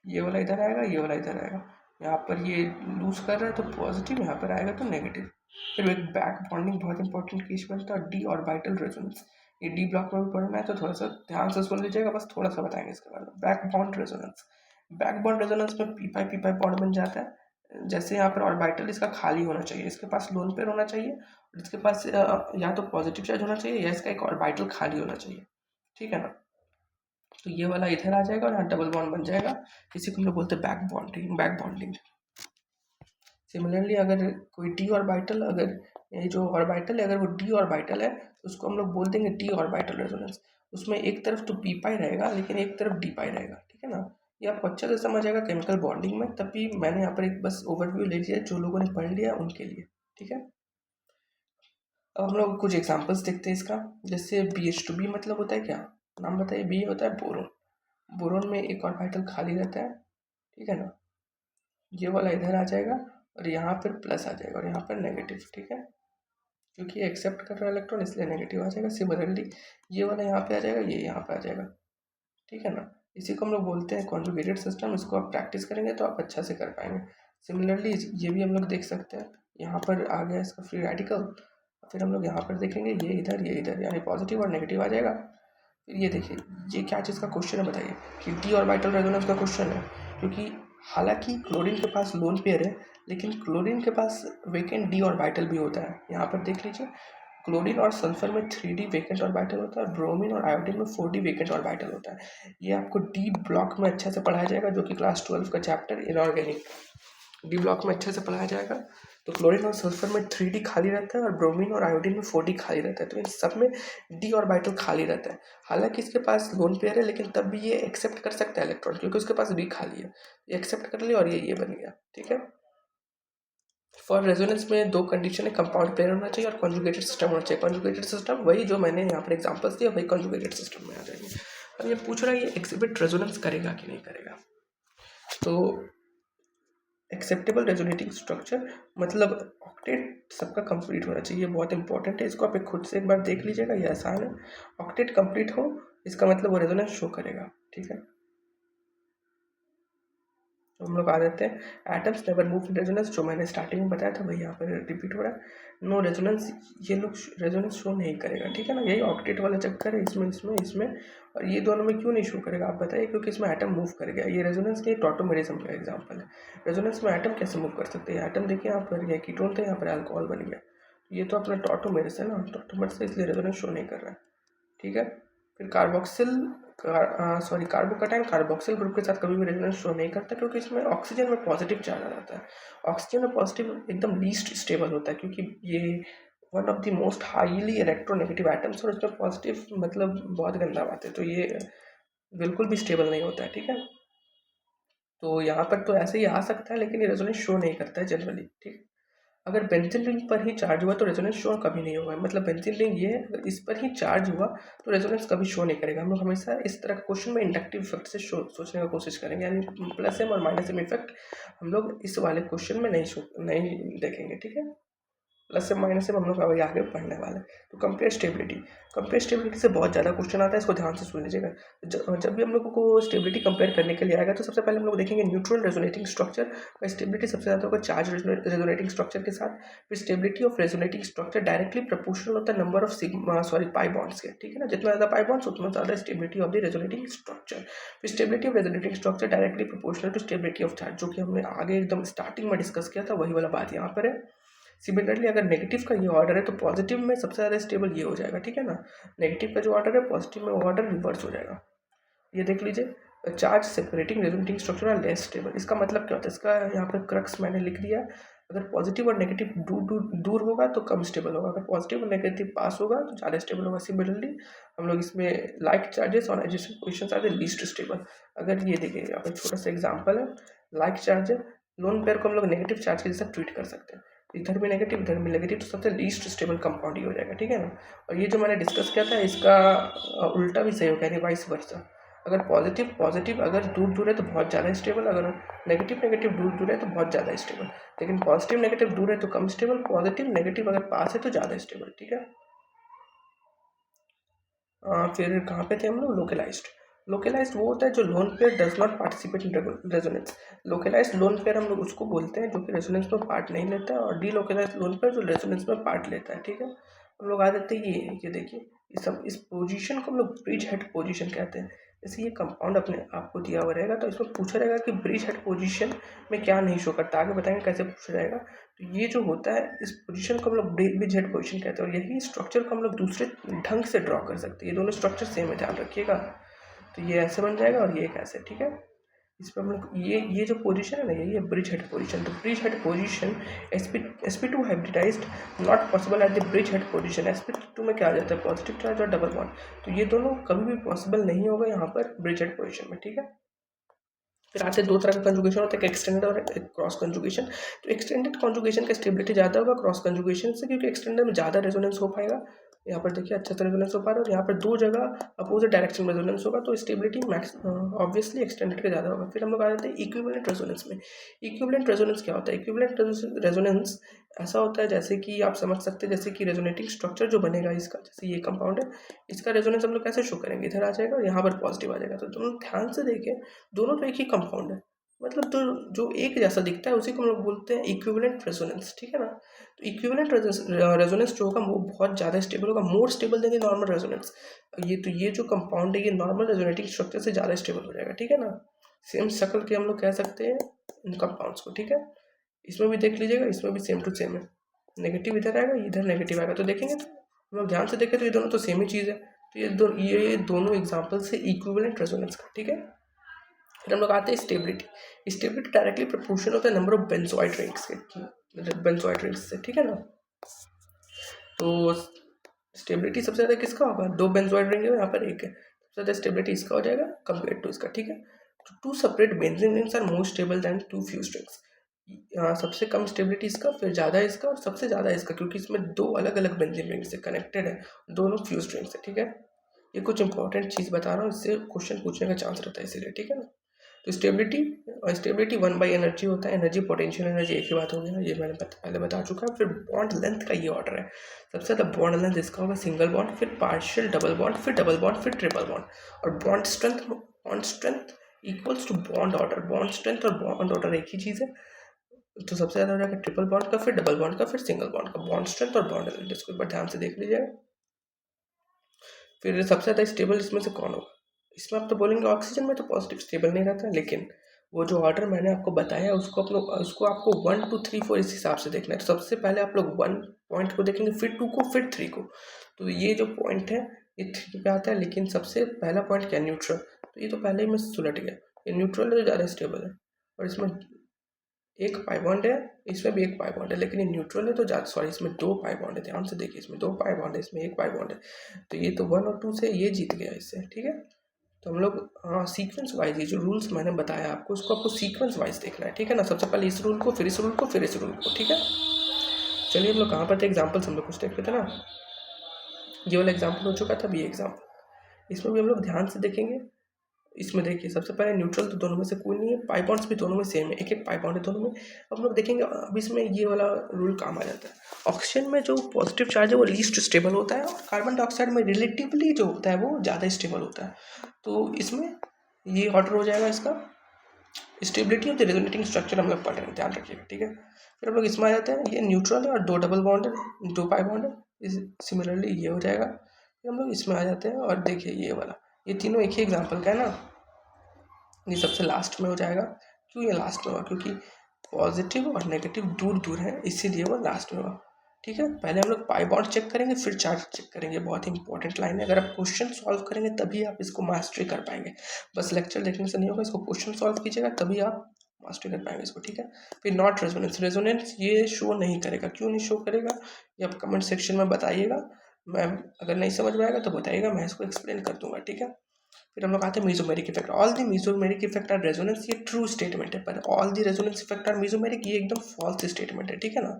ये वाला इधर आएगा, ये वाला इधर आएगा। यहाँ पर ये लूज कर रहा है तो पॉजिटिव, यहाँ पर आएगा तो नेगेटिव। फिर एक बैक बॉन्डिंग बहुत इंपॉर्टेंट केस बनता है, डी ऑर्बिटल रेजोनेंस। ये डी ब्लॉक में भी पढ़ना है तो थोड़ा सा ध्यान से सुन लीजिएगा, बस थोड़ा सा बताएंगे इसके बारे में। Back bond resonance, back bond resonance में पी पाई बॉन्ड बन जाता है। जैसे यहाँ पर ऑर्बिटल इसका खाली होना चाहिए, इसके पास लोन पेयर होना चाहिए, और इसके पास या तो पॉजिटिव चार्ज होना चाहिए या इसका एक ऑर्बिटल खाली होना चाहिए, ठीक है ना। तो ये वाला इधर आ जाएगा और यहाँ डबल बॉन्ड बन जाएगा, इसी को हम लोग बोलते हैं बैक बॉन्डिंग। सिमिलरली अगर कोई डी ऑर्बिटल, अगर ये जो ऑर्बिटल है अगर वो डी ऑर्बिटल है तो उसको हम लोग बोल देंगे डी ऑर्बिटल रेजोनेंस। उसमें एक तरफ तो पी पाई रहेगा लेकिन एक तरफ डी पाई रहेगा, ठीक है ना। ये आपको अच्छे से समझ आएगा केमिकल बॉन्डिंग में, तब भी मैंने यहाँ पर एक बस ओवरव्यू ले लिया जो लोगों ने पढ़ लिया उनके लिए, ठीक है। अब हम लोग कुछ एग्जाम्पल्स देखते हैं इसका। जैसे BH2B मतलब होता है क्या, नाम बताइए। बी होता है बोरोन, बोरोन में एक ऑर्बिटल खाली रहता है, ठीक है ना। ये वाला इधर आ जाएगा और यहाँ पर प्लस आ जाएगा और यहाँ पर नेगेटिव, ठीक है। क्योंकि ये एक्सेप्ट कर रहा है इलेक्ट्रॉन इसलिए नेगेटिव आ जाएगा। सिमिलरली ये वाला यहाँ पे आ जाएगा, ये यहाँ पे आ जाएगा, ठीक है ना। इसी को हम लोग बोलते हैं कॉन्जुगेटेड सिस्टम। इसको आप प्रैक्टिस करेंगे तो आप अच्छा से कर पाएंगे। सिमिलरली ये भी हम लोग देख सकते हैं, यहाँ पर आ गया इसका फ्री रेडिकल। फिर हम लोग यहाँ पर देखेंगे ये इधर, यानी पॉजिटिव और नेगेटिव आ जाएगा। फिर ये देखिए, ये क्या चीज़ का क्वेश्चन है बताइए, कि डी ऑर्बिटल रेजोनेंस का क्वेश्चन है। क्योंकि हालांकि क्लोरीन के पास लोन पेयर है, लेकिन क्लोरीन के पास वेकेंट डी ऑर्बिटल भी होता है। यहाँ पर देख लीजिए, क्लोरीन और सल्फर में 3D वेकेंट ऑर्बिटल होता है, ब्रोमीन और आयोडीन में 4D वेकेंट ऑर्बिटल होता है। ये आपको डी ब्लॉक में अच्छे से पढ़ाया जाएगा, जो कि क्लास 12 का चैप्टर इनऑर्गेनिक डी ब्लॉक में अच्छे से पढ़ाया जाएगा। तो क्लोरीन और सल्फर में 3D खाली रहता है और ब्रोमीन और आयोडीन में 4D खाली रहता है। तो इन सब में डी ऑर्बिटल खाली रहता है। हालांकि इसके पास लोन पेयर है, लेकिन तब भी ये एक्सेप्ट कर सकता है इलेक्ट्रॉन, क्योंकि उसके पास डी खाली है। ये एक्सेप्ट कर लिया और ये बन गया, ठीक है। फॉर रेजोनेंस में दो कंडीशन है, कंपाउंड पेयर होना चाहिए और कॉन्जुगेटेड सिस्टम होना चाहिए। कॉन्जुगेटेड सिस्टम वही जो मैंने यहाँ पर एग्जांपल्स दिया, वही कॉन्जुगेटेड सिस्टम में आ जाएंगे। अब ये पूछ रहा है ये एक्सिबिट रेजोनेंस करेगा कि नहीं करेगा। तो एक्सेप्टेबल रेजोनेटिंग स्ट्रक्चर मतलब ऑक्टेट सबका कंप्लीट होना चाहिए, बहुत इंपॉर्टेंट है। इसको आप खुद से एक बार देख लीजिएगा, ये आसान है। ऑक्टेट कंप्लीट हो इसका मतलब वो रेजोनेंस शो करेगा, ठीक है। तो हम लोग आ जाते हैं atoms never move in resonance, जो मैंने स्टार्टिंग में बताया था वही यहाँ पर रिपीट हो रहा है। नो रेजोनेंस, ये लोग रेजोनेंस शो नहीं करेगा, ठीक है ना। यही ऑक्टेट वाला चक्कर है इसमें इसमें इसमें, और ये दोनों में क्यों नहीं शो करेगा आप बताइए, क्योंकि इसमें एटम मूव कर गया। ये रेजोनेंस नहीं, टॉटोमेरिज्म का एग्जाम्पल है। रेजोनेंस में एटम कैसे मूव कर सकते हैं, एटम देखिए यहाँ पर, ये कीटोन था, यहाँ पर अल्कोहल बन गया। ये तो अपना टॉटोमेरिस है ना, टॉटोमेरिस से इसलिए रेजोनेंस शो नहीं कर रहा है, ठीक है। फिर कार्बोकैटायन कार्बोक्सिल ग्रुप के साथ कभी भी रेजोनेंस शो नहीं करता, क्योंकि इसमें ऑक्सीजन में पॉजिटिव चार्ज आ जाता है। ऑक्सीजन में पॉजिटिव एकदम लीस्ट स्टेबल होता है, क्योंकि ये one of the most highly electronegative atoms, और उसमें पॉजिटिव मतलब बहुत गंदा बात है, तो ये बिल्कुल भी स्टेबल नहीं होता है, ठीक है। तो यहाँ पर तो ऐसे ही आ सकता है, लेकिन ये रेजोनेंस शो नहीं करता है जनरली, ठीक। अगर बेंजीन रिंग पर ही चार्ज हुआ तो रेजोनेंस शो कभी नहीं होगा, मतलब बेंजीन रिंग ये अगर इस पर ही चार्ज हुआ तो रेजोनेंस कभी शो नहीं करेगा। हम लोग हमेशा इस तरह का क्वेश्चन में इंडक्टिव इफेक्ट से सोचने का कोशिश करेंगे, यानी प्लस एम और माइनस एम इफेक्ट हम लोग इस वाले क्वेश्चन में नहीं देखेंगे, ठीक है। प्लस से माइनस से हम लोग अभी आगे पढ़ने वाले हैं। तो कंपेयर स्टेबिलिटी से बहुत ज़्यादा क्वेश्चन आता है, इसको ध्यान से सुन लीजिएगा। जब भी हम लोग को स्टेबिलिटी कंपेयर करने के लिए आएगा तो सबसे पहले हम लोग देखेंगे न्यूट्रल रेजोनेटिंग स्ट्रक्चर का स्टेबिलिटी सबसे ज़्यादा होगा चार्ज रेजोनेटिंग स्ट्रक्चर के साथ। फिर stability of resonating structure directly proportional होता है नंबर ऑफ पाई बॉन्ड्स के, ठीक है ना। जितना ज़्यादा पाई बॉन्ड्स उतना ज़्यादा stability of the resonating structure. फिर stability of resonating structure directly proportional to stability of charge, जो कि हमने आगे एकदम स्टार्टिंग में डिस्कस किया था, वही वाला बात यहाँ पर है। सिमिलरली अगर नेगेटिव का ये ऑर्डर है तो पॉजिटिव में सबसे ज़्यादा स्टेबल ये हो जाएगा, ठीक है ना। नेगेटिव का जो ऑर्डर है पॉजिटिव में वो ऑर्डर रिवर्स हो जाएगा। ये देख लीजिए, charge separating resonating structure are less stable. इसका मतलब क्या होता है, इसका यहाँ पर क्रक्स मैंने लिख दिया। अगर पॉजिटिव और नेगेटिव दूर होगा तो कम स्टेबल होगा, अगर पॉजिटिव और नेगेटिव पास होगा तो ज़्यादा स्टेबल होगा। सिमिलरली हम लोग इसमें लाइक चार्जेस और adjacent positions are the least stable. अगर ये देखिए यहाँ पर छोटा सा एग्जांपल है, लाइक चार्ज है, लोन पेयर को हम लोग नेगेटिव चार्ज के जैसा ट्रीट कर सकते हैं, इधर भी नेगेटिव इधर भी नेगेटिव, तो सबसे लीस्ट स्टेबल कंपाउंड ही हो जाएगा, ठीक है ना। और ये जो मैंने डिस्कस किया था इसका उल्टा भी सही होगा, यानी वाइस वर्सा। अगर पॉजिटिव अगर दूर है तो बहुत ज़्यादा स्टेबल, अगर नेगेटिव दूर है तो बहुत ज़्यादा स्टेबल। लेकिन पॉजिटिव नेगेटिव दूर है तो कम स्टेबल, पॉजिटिव नेगेटिव अगर पास है तो ज़्यादा स्टेबल, ठीक है। फिर कहाँ पे थे हम लोग, लोकलाइज्ड वो होता है जो lone pair does not participate in resonance. Localised lone pair हम लोग उसको बोलते हैं जो कि रेजोनेंस में पार्ट नहीं लेता है, और डी लोकलाइज्ड लोन पेयर जो रेजोनेंस में पार्ट लेता है, ठीक है। हम लोग आ जाते हैं ये देखिए, इस पोजीशन को हम लोग ब्रिज हेड पोजीशन कहते हैं। जैसे ये कंपाउंड अपने आपको दिया हुआ रहेगा तो इसमें पूछा रहेगा कि ब्रिज हेड पोजीशन में क्या नहीं शो करता, आगे बताएंगे कैसे पूछा जाएगा। तो ये जो होता है इस पोजीशन को हम लोग ब्रिज हेड पोजीशन कहते हैं, और यही स्ट्रक्चर को हम लोग दूसरे ढंग से ड्रॉ कर सकते हैं। ये दोनों स्ट्रक्चर सेम है, ध्यान रखिएगा। तो ये ऐसे बन जाएगा और ये कैसे, ठीक है। इस पर हम लोग ये जो पोजीशन है ना, ये ब्रिज हेड पोजीशन। तो bridgehead position sp2 hybridised not possible at the bridgehead position. sp2 में क्या आ जाता है, पॉजिटिव चार्ज और डबल बॉन्ड, तो ये दोनों कभी भी पॉसिबल नहीं होगा यहाँ पर ब्रिज हेड पोजीशन में, ठीक है। फिर आते दो तरह का कंजुगेशन होता है, एक एक्सटेंडेड और एक क्रॉस कंजुगेशन। तो एक्सटेंडेड कंजुगेशन का स्टेबिलिटी ज़्यादा होगा क्रॉस कंजुगेशन से, क्योंकि एक्सटेंडेड में ज़्यादा रेजोनेंस हो पाएगा। यहाँ पर देखिए अच्छा से रेजोनेंस हो पा रहा है, और यहाँ पर दो जगह अपोजिट डायरेक्शन में रेजोनेंस होगा, तो स्टेबिलिटी मैक्स ऑब्वियसली एक्सटेंडेड का ज़्यादा होगा। फिर हम लोग आ जाते हैं इक्विवेलेंट रेजोनेंस में। इक्विवेलेंट रेजोनेंस क्या होता है, इक्विवेलेंट रेजोनेंस ऐसा होता है जैसे कि आप समझ सकते हैं, जैसे कि रेजोनेटिंग स्ट्रक्चर जो बनेगा इसका, जैसे ये कंपाउंड है, इसका रेजोनेंस हम लोग कैसे शो करेंगे, इधर आ जाएगा और यहाँ पर पॉजिटिव आ जाएगा। तो दोनों ध्यान से देखें, दोनों तो एक ही कंपाउंड है, मतलब तो जो एक जैसा दिखता है उसी को हम लोग बोलते हैं इक्विवेलेंट रेजोनेंस, ठीक है ना। तो इक्विवेलेंट रेजोनेंस जो होगा वो बहुत ज़्यादा स्टेबल होगा, more stable then normal resonance. ये जो कंपाउंड है ये नॉर्मल रेजोनेटिंग स्ट्रक्चर से ज़्यादा स्टेबल हो जाएगा, ठीक है ना। सेम शक्ल के हम लोग कह सकते हैं इन कंपाउंड्स को, ठीक है। इसमें भी देख लीजिएगा, इसमें भी सेम टू सेम है, नेगेटिव इधर आएगा इधर नेगेटिव आएगा, तो देखेंगे तो हम लोग ध्यान से देखें तो ये दोनों तो सेम ही चीज़ है। तो ये दोनों एग्जाम्पल से इक्विवेलेंट रेजोनेंस का, ठीक है। फिर हम लोग आते हैं स्टेबिलिटी डायरेक्टली प्रोपोर्शनल होता है नंबर ऑफ बेंजोइड रिंग्स से, ठीक है ना। तो स्टेबिलिटी सबसे ज़्यादा किसका होगा, दो बेंजोइड रिंग है यहाँ पर एक है, सबसे ज़्यादा स्टेबिलिटी इसका हो जाएगा कंपेयर टू इसका, ठीक है। तो two separate benzene rings are more stable than two fused rings. सबसे कम स्टेबिलिटी इसका, फिर ज़्यादा इसका और सबसे ज़्यादा इसका, क्योंकि इसमें दो अलग अलग बेंजीन रिंग से कनेक्टेड है, दोनों फ्यूज्ड रिंग्स है, ठीक है। ये कुछ इंपॉर्टेंट चीज़ बता रहा हूँ, इससे क्वेश्चन पूछने का चांस रहता है इसीलिए, ठीक है ना। तो स्टेबिलिटी 1/, एनर्जी होता है, एनर्जी पोटेंशियल एनर्जी एक ही बात हो गई ना, ये मैंने पहले बता चुका है। फिर बॉन्ड लेंथ का ये ऑर्डर है, सबसे ज़्यादा बॉन्ड लेंथ इसका होगा सिंगल बॉन्ड, फिर पार्शियल डबल बॉन्ड, फिर डबल बॉन्ड, फिर ट्रिपल बॉन्ड। और bond strength equals to bond order, bond strength और बॉन्ड ऑर्डर एक ही चीज़ है। तो सबसे ज़्यादा हो जाएगा ट्रिपल बॉन्ड का, फिर डबल बॉन्ड का, फिर सिंगल बॉन्ड का, बॉन्ड स्ट्रेंथ और बॉन्ड लेंथ। इसको एक बार ध्यान से देख लीजिएगा। फिर सबसे ज़्यादा स्टेबल इसमें से कौन होगा? इसमें आप तो बोलेंगे ऑक्सीजन में तो पॉजिटिव स्टेबल नहीं रहता है, लेकिन वो जो ऑर्डर मैंने आपको बताया उसको आपको 1 2 3 4 इस हिसाब से देखना है। तो सबसे पहले आप लोग 1 पॉइंट को देखेंगे, फिर 2 को, फिर 3 को। तो ये जो पॉइंट है ये 3 पे आता है, लेकिन सबसे पहला पॉइंट क्या है? न्यूट्रल। तो ये तो पहले ही मैं सुलट गया, ये न्यूट्रल है जो ज़्यादा स्टेबल है, और इसमें एक पाई बॉन्ड है, इसमें भी एक पाई बॉन्ड है, लेकिन ये न्यूट्रल है तो ज़्यादा, सॉरी इसमें 2 पाई बॉन्ड है। ध्यान से देखिए, इसमें 2 पाई बॉन्ड है, इसमें एक पाई बॉन्ड है। तो ये तो 1 और 2 से ये जीत गया इससे, ठीक है। तो हम लोग सीक्वेंस वाइज ये जो रूल्स मैंने बताया आपको, उसको आपको सीक्वेंस वाइज देखना है, ठीक है ना। सबसे पहले इस रूल को, फिर इस रूल को, फिर इस रूल को, ठीक है। चलिए हम लोग कहाँ पर थे, एग्जाम्पल्स हम लोग कुछ देखते थे ना। ये वाला एग्जाम्पल हो चुका था, अभी एग्जाम्पल इसमें भी हम लोग ध्यान से देखेंगे। इसमें देखिए सबसे पहले न्यूट्रल तो दोनों में से कोई नहीं है, पाई बॉन्ड्स भी दोनों में सेम है, एक एक पाई बॉन्ड है दोनों में। अब हम लोग देखेंगे अब इसमें ये वाला रूल काम आ जाता है। ऑक्सीजन में जो पॉजिटिव चार्ज है वो लीस्ट स्टेबल होता है, और कार्बन डाइऑक्साइड में रिलेटिवली जो होता है वो ज़्यादा स्टेबल होता है। तो इसमें ये ऑर्डर हो जाएगा इसका। Stability of the resonating structure हम लोग पढ़ रहे हैं, ध्यान रखिएगा, ठीक है। फिर हम लोग इसमें आ जाते हैं, ये न्यूट्रल है और 2 डबल बॉन्ड है, 2 पाई बॉन्ड है, सिमिलरली ये हो जाएगा। फिर हम लोग इसमें आ जाते हैं और देखिए ये वाला, ये तीनों एक ही एग्जाम्पल का है ना। ये सबसे लास्ट में हो जाएगा। क्यों ये लास्ट में हुआ? क्योंकि पॉजिटिव और नेगेटिव दूर दूर है, इसीलिए वो लास्ट में हुआ, ठीक है। पहले हम लोग पाई बॉन्ड चेक करेंगे, फिर चार्ज चेक करेंगे। बहुत ही इंपॉर्टेंट लाइन है, अगर आप क्वेश्चन सॉल्व करेंगे तभी आप इसको मास्टरी कर पाएंगे। बस लेक्चर देखने से नहीं होगा, इसको क्वेश्चन सॉल्व कीजिएगा तभी आप मास्टरी कर पाएंगे इसको, ठीक है। फिर नॉट रेजोनेंस, रेजोनेंस ये शो नहीं करेगा। क्यों नहीं शो करेगा ये आप कमेंट सेक्शन में बताइएगा। मैं अगर नहीं समझ में आएगा तो बताइएगा, मैं इसको एक्सप्लेन कर दूंगा, ठीक है। फिर हम लोग आते हैं mesomeric effect. All the mesomeric effect are resonance, ये ट्रू स्टेटमेंट है, पर all the resonance effect are mesomeric ये एकदम फॉल्स स्टेटमेंट है, ठीक है ना।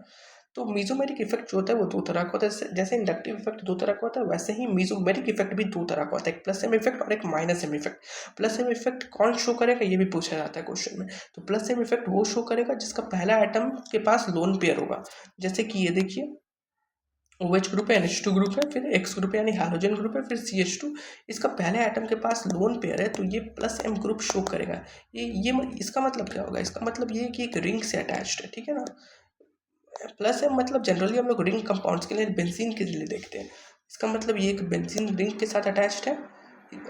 तो मीजोमेरिक इफेक्ट जो होता है वो 2 तरह का होता है। जैसे इंडक्टिव इफेक्ट 2 तरह का होता है, वैसे ही मीजोमेरिक इफेक्ट भी 2 तरह का होता है, एक प्लस एम इफेक्ट और एक minus M effect. Plus M effect कौन शो करेगा ये भी पूछा जाता है क्वेश्चन में। तो प्लस एम इफेक्ट वो शो करेगा जिसका पहला एटम के पास लोन पेयर होगा। जैसे कि ये देखिए, OH ग्रुप है, NH2 ग्रुप है, फिर X ग्रुप है यानी हाइड्रोजन ग्रुप है, फिर CH2। इसका पहले एटम के पास लोन पेयर है, तो ये प्लस M ग्रुप शो करेगा। इसका मतलब क्या होगा? इसका मतलब ये कि एक रिंग से अटैच्ड है, ठीक है ना। प्लस M मतलब जनरली हम लोग रिंग कंपाउंड्स के लिए, बेंजीन के लिए देखते हैं। इसका मतलब ये एक बेंजीन रिंग के साथ अटैच्ड है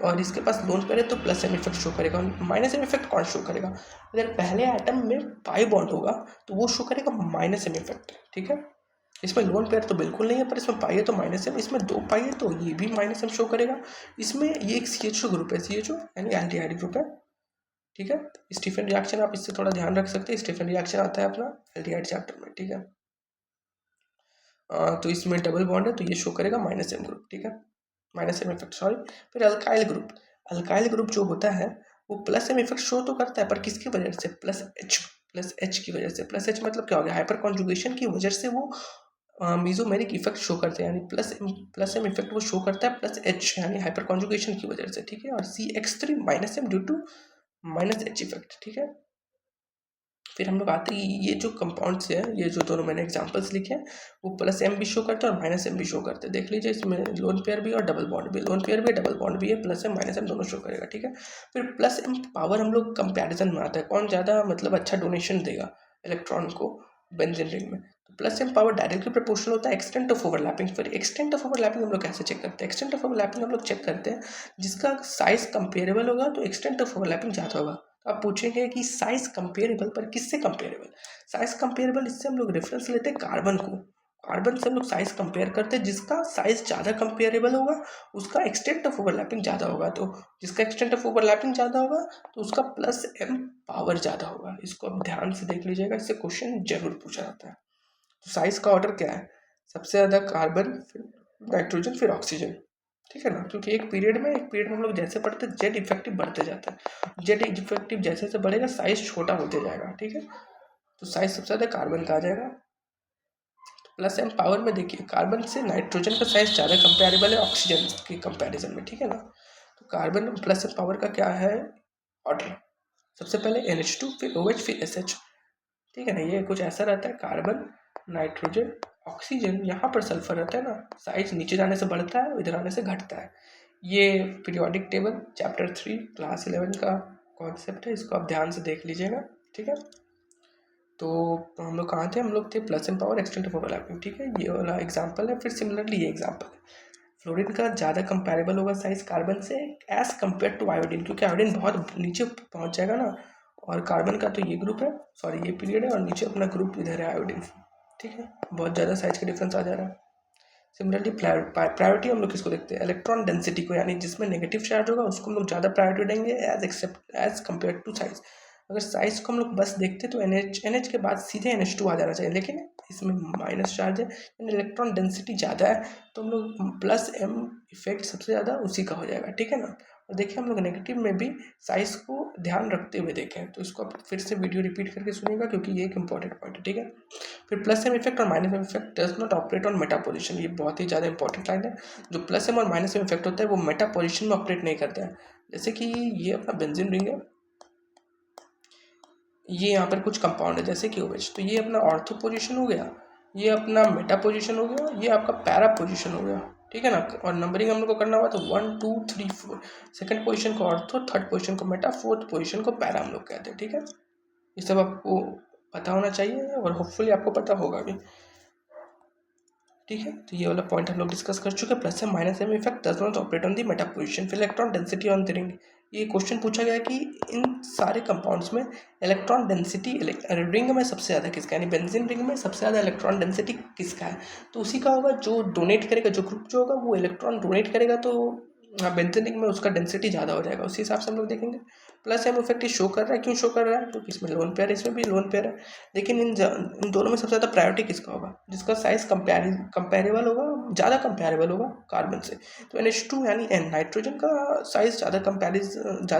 और इसके पास लोन पेयर है, तो प्लस M इफेक्ट शो करेगा। माइनस M इफेक्ट कौन शो करेगा? अगर पहले एटम में पाई बॉन्ड होगा तो वो शो करेगा माइनस M इफेक्ट, ठीक है। इसमें लोन पेयर तो बिल्कुल नहीं है, पर इसमें पाई है तो माइनस एम, इसमें 2 पाई है तो ये भी माइनस एम शो करेगा। इसमें ये एक CH2 ग्रुप है, CH2 यानी एल्डिहाइड ग्रुप है, ठीक है। स्टीफन रिएक्शन आप इससे थोड़ा ध्यान रख सकते हैं, स्टीफन रिएक्शन आता है अपना एल्डिहाइड चैप्टर में, ठीक है। तो इसमें डबल बॉन्ड है तो ये शो करेगा माइनस एम ग्रुप, ठीक है, माइनस एम इफेक्ट, सॉरी। फिर अल्काइल ग्रुप, अल्काइल ग्रुप जो होता है वो प्लस एम इफेक्ट शो तो करता है, पर किसकी वजह से? प्लस एच की वजह से। प्लस एच मतलब क्या हो गया? हाइपर कॉन्जुगेशन की वजह से वो मीजोमेरिक इफेक्ट शो करते हैं, यानी प्लस एम इफेक्ट वो शो करता है प्लस एच यानी हाइपर कॉन्जुगेशन की वजह से, ठीक है। और CH3 minus M due to minus H effect, ठीक है। फिर हम लोग आते हैं, ये जो कंपाउंड्स हैं, ये जो दोनों मैंने एग्जांपल्स लिखे हैं, वो प्लस एम भी शो करते हैं और माइनस एम भी शो करते हैं। देख लीजिए इसमें लोन पेयर भी और डबल बॉन्ड भी, लोन पेयर भी डबल बॉन्ड भी है, प्लस एम माइनस एम दोनों शो करेगा, ठीक है। फिर प्लस एम पावर हम लोग कंपेरिजन में आता है, कौन ज़्यादा मतलब अच्छा डोनेशन देगा इलेक्ट्रॉन को बेंजीन रिंग में। तो plus M power directly proportional होता है एक्सटेंट ऑफ ओवरलैपिंग। फिर एक्सटेंट ऑफ ओवरलैपिंग हम लोग कैसे चेक करते हैं? एक्सटेंट ऑफ ओवरलैपिंग हम लोग चेक करते हैं, जिसका साइज कंपेरेबल होगा तो एक्सटेंट ऑफ ओवरलैपिंग ज़्यादा होगा। तो आप पूछेंगे कि साइज कंपेरेबल, पर किससे कंपेरेबल? साइज कंपेरेबल इससे हम लोग रेफरेंस लेते हैं कार्बन को, कार्बन से हम लोग साइज कंपेयर करते हैं, जिसका साइज ज़्यादा कंपेरेबल होगा उसका एक्सटेंट ऑफ ओवरलैपिंग ज़्यादा होगा। तो जिसका एक्सटेंट ऑफ ओवरलैपिंग ज़्यादा होगा तो उसका प्लस एम पावर ज़्यादा होगा। इसको आप ध्यान से देख लीजिएगा, इससे क्वेश्चन जरूर पूछा जाता है। तो साइज का ऑर्डर क्या है? सबसे ज़्यादा कार्बन, फिर नाइट्रोजन, फिर ऑक्सीजन, ठीक है ना। क्योंकि एक पीरियड में हम लोग जैसे पढ़ते हैं जेड इफेक्टिव बढ़ते जाता है, जेड इफेक्टिव जैसे जैसे बढ़ेगा साइज छोटा होते जाएगा, ठीक है। तो साइज सबसे ज़्यादा कार्बन का आ जाएगा। प्लस एम पावर में देखिए, कार्बन से नाइट्रोजन का साइज ज़्यादा कंपेरेबल है ऑक्सीजन के कंपैरिजन में, ठीक है ना। तो कार्बन प्लस एम पावर का क्या है ऑर्डर? सबसे पहले NH2, फिर OH, फिर SH, ठीक है ना। ये कुछ ऐसा रहता है, कार्बन, नाइट्रोजन, ऑक्सीजन, यहाँ पर सल्फर रहता है ना, साइज नीचे जाने से बढ़ता है, इधर आने से घटता है। ये पीरियोडिक टेबल चैप्टर 3 क्लास 11 का कॉन्सेप्ट है, इसको आप ध्यान से देख लीजिएगा, ठीक है। तो हम लोग कहाँ थे, हम लोग थे plus M power extend of overlapping, ठीक है। ये वाला एग्जांपल है। फिर सिमिलरली ये एग्जांपल है, फ्लोरीन का ज़्यादा कंपेरेबल होगा साइज कार्बन से एज कम्पेयर टू आयोडीन, क्योंकि आयोडीन बहुत नीचे पहुँच जाएगा ना, और कार्बन का तो ये ग्रुप है, सॉरी ये पीरियड है, और नीचे अपना ग्रुप इधर है आयोडीन, ठीक है। बहुत ज़्यादा साइज का डिफरेंस आ जा रहा है। सिमिलरली प्रायोरिटी हम लोग किसको देखते हैं, इलेक्ट्रॉन डेंसिटी को, यानी जिसमें नेगेटिव चार्ज होगा उसको हम लोग ज़्यादा प्रायोरिटी देंगे एज कम्पेयर टू साइज। अगर साइज को हम लोग बस देखते तो NH के बाद सीधे NH2 आ जाना चाहिए, लेकिन इसमें माइनस चार्ज है, यानी इलेक्ट्रॉन डेंसिटी ज़्यादा है, तो हम लोग प्लस M इफेक्ट सबसे ज़्यादा उसी का हो जाएगा, ठीक है ना। और देखिए हम लोग नेगेटिव में भी साइज को ध्यान रखते हुए देखें, तो इसको आप फिर से वीडियो रिपीट करके सुनिएगा, क्योंकि ये एक इंपॉर्टेंट पॉइंट है, ठीक है। फिर प्लस एम इफेक्ट और minus M effect does not operate on meta position, ये बहुत ही ज़्यादा इंपॉर्टेंट लाइन है। जो प्लस एम और माइनस एम इफेक्ट होता है वो मेटा पोजिशन में ऑपरेट नहीं करता है। जैसे कि ये अपना बेंजीन रिंग है, ये यहाँ पर कुछ कंपाउंड है जैसे कि OH, तो ये अपना ऑर्थो पोजिशन हो गया, ये अपना मेटा पोजिशन हो गया, ये आपका पैरा पोजिशन हो गया, ठीक है ना। और नंबरिंग हम लोग को करना हुआ तो 1 2 3 4, सेकंड पोजिशन को ऑर्थो, थर्ड पोजिशन को मेटा, फोर्थ पोजिशन को पैरा हम लोग कहते हैं, ठीक है। ये सब आपको पता होना चाहिए और होपफुली आपको पता होगा भी, ठीक है। तो ये वाला पॉइंट हम लोग डिस्कस कर चुके हैं, plus M minus M effect does not operate on the meta position. फिर electron density on the ring, ये क्वेश्चन पूछा गया कि इन सारे कंपाउंड्स में इलेक्ट्रॉन डेंसिटी रिंग में सबसे ज़्यादा किसका, यानी बेंजीन रिंग में सबसे ज़्यादा इलेक्ट्रॉन डेंसिटी किसका है, तो उसी का होगा जो डोनेट करेगा, जो ग्रुप जो होगा वो इलेक्ट्रॉन डोनेट करेगा, तो बेंजीन रिंग में उसका डेंसिटी ज़्यादा हो जाएगा, उसी हिसाब से हम लोग देखेंगे। प्लस एम इफेक्ट शो कर रहा है, क्यों शो कर रहा है, क्योंकि इसमें लोन पेयर है, इसमें भी लोन पेयर है, लेकिन इन दोनों में सबसे ज़्यादा प्रायोरिटी किसका होगा, जिसका साइज कंपेरेबल होगा, ज़्यादा कंपेरेबल होगा कार्बन से। तो NH2 यानी नाइट्रोजन का साइज ज़्यादा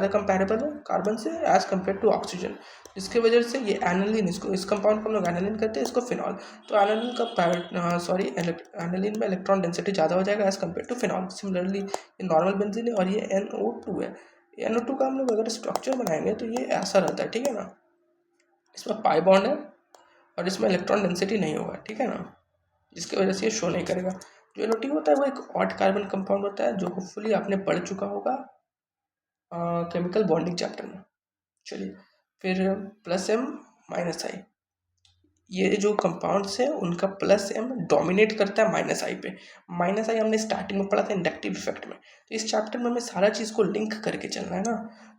कंपेरेबल है कार्बन से एज कम्पेयर टू ऑक्सीजन, जिसकी वजह से ये एनालिन, इस कंपाउंड को हम लोग एनालिन करते हैं, इसको फिनॉल। तो एनालिन का एनालिन में इलेक्ट्रॉन डेंसिटी ज़्यादा हो जाएगा as compared to phenol. Similarly ये नॉर्मल बेंजीन है और ये NO2 है। NO2 का हम लोग अगर स्ट्रक्चर बनाएंगे तो ये ऐसा रहता है, ठीक है ना। इसमें पाई बॉन्ड है और इसमें इलेक्ट्रॉन डेंसिटी नहीं होगा, ठीक है ना, जिसकी वजह से ये शो नहीं करेगा। जो NO2 होता है वो एक ऑड कार्बन कंपाउंड होता है, जो होपफुली आपने पढ़ चुका होगा केमिकल बॉन्डिंग चैप्टर में। चलिए फिर प्लस एम माइनस आई, ये जो कंपाउंड्स हैं उनका प्लस एम डोमिनेट करता है माइनस आई पे। माइनस आई हमने स्टार्टिंग में पढ़ा था इंडक्टिव इफेक्ट में, तो इस चैप्टर में हमें सारा चीज़ को लिंक करके चलना है ना।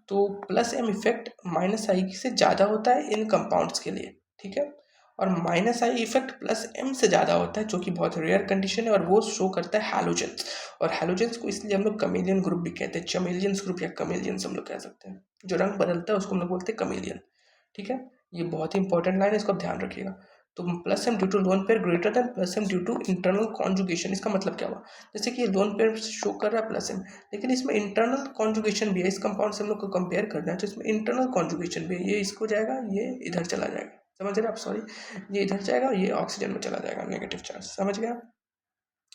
तो plus M effect minus I से ज़्यादा होता है इन कंपाउंड्स के लिए, ठीक है। और minus I effect plus M से ज़्यादा होता है, जो कि बहुत रेयर कंडीशन है, और वो शो करता है हैलोजेंस। और हैलोजेंस को इसलिए हम लोग कमेलियन ग्रुप भी कहते हैं, चमेलियंस ग्रुप या कमेलियंस हम लोग कह सकते हैं। जो रंग बदलता है उसको हम लोग बोलते हैं कमेलियन, ठीक है। ये बहुत ही इंपॉर्टेंट लाइन है, इसको ध्यान रखिएगा। तो plus M due to lone pair greater than plus M due to internal conjugation, इसका मतलब क्या हुआ, जैसे कि ये लोन पेयर शो कर रहा है प्लस एम, लेकिन इसमें इंटरनल कॉन्जुगेशन भी है। इस कंपाउंड से हम लोग को कंपेयर करना है तो इसमें इंटरनल कॉन्जुगेशन भी है, ये इसको जाएगा, ये इधर चला जाएगा, समझ रहे आप, सॉरी ये इधर जाएगा, ये ऑक्सीजन में चला जाएगा, नेगेटिव चार्ज, समझ गया।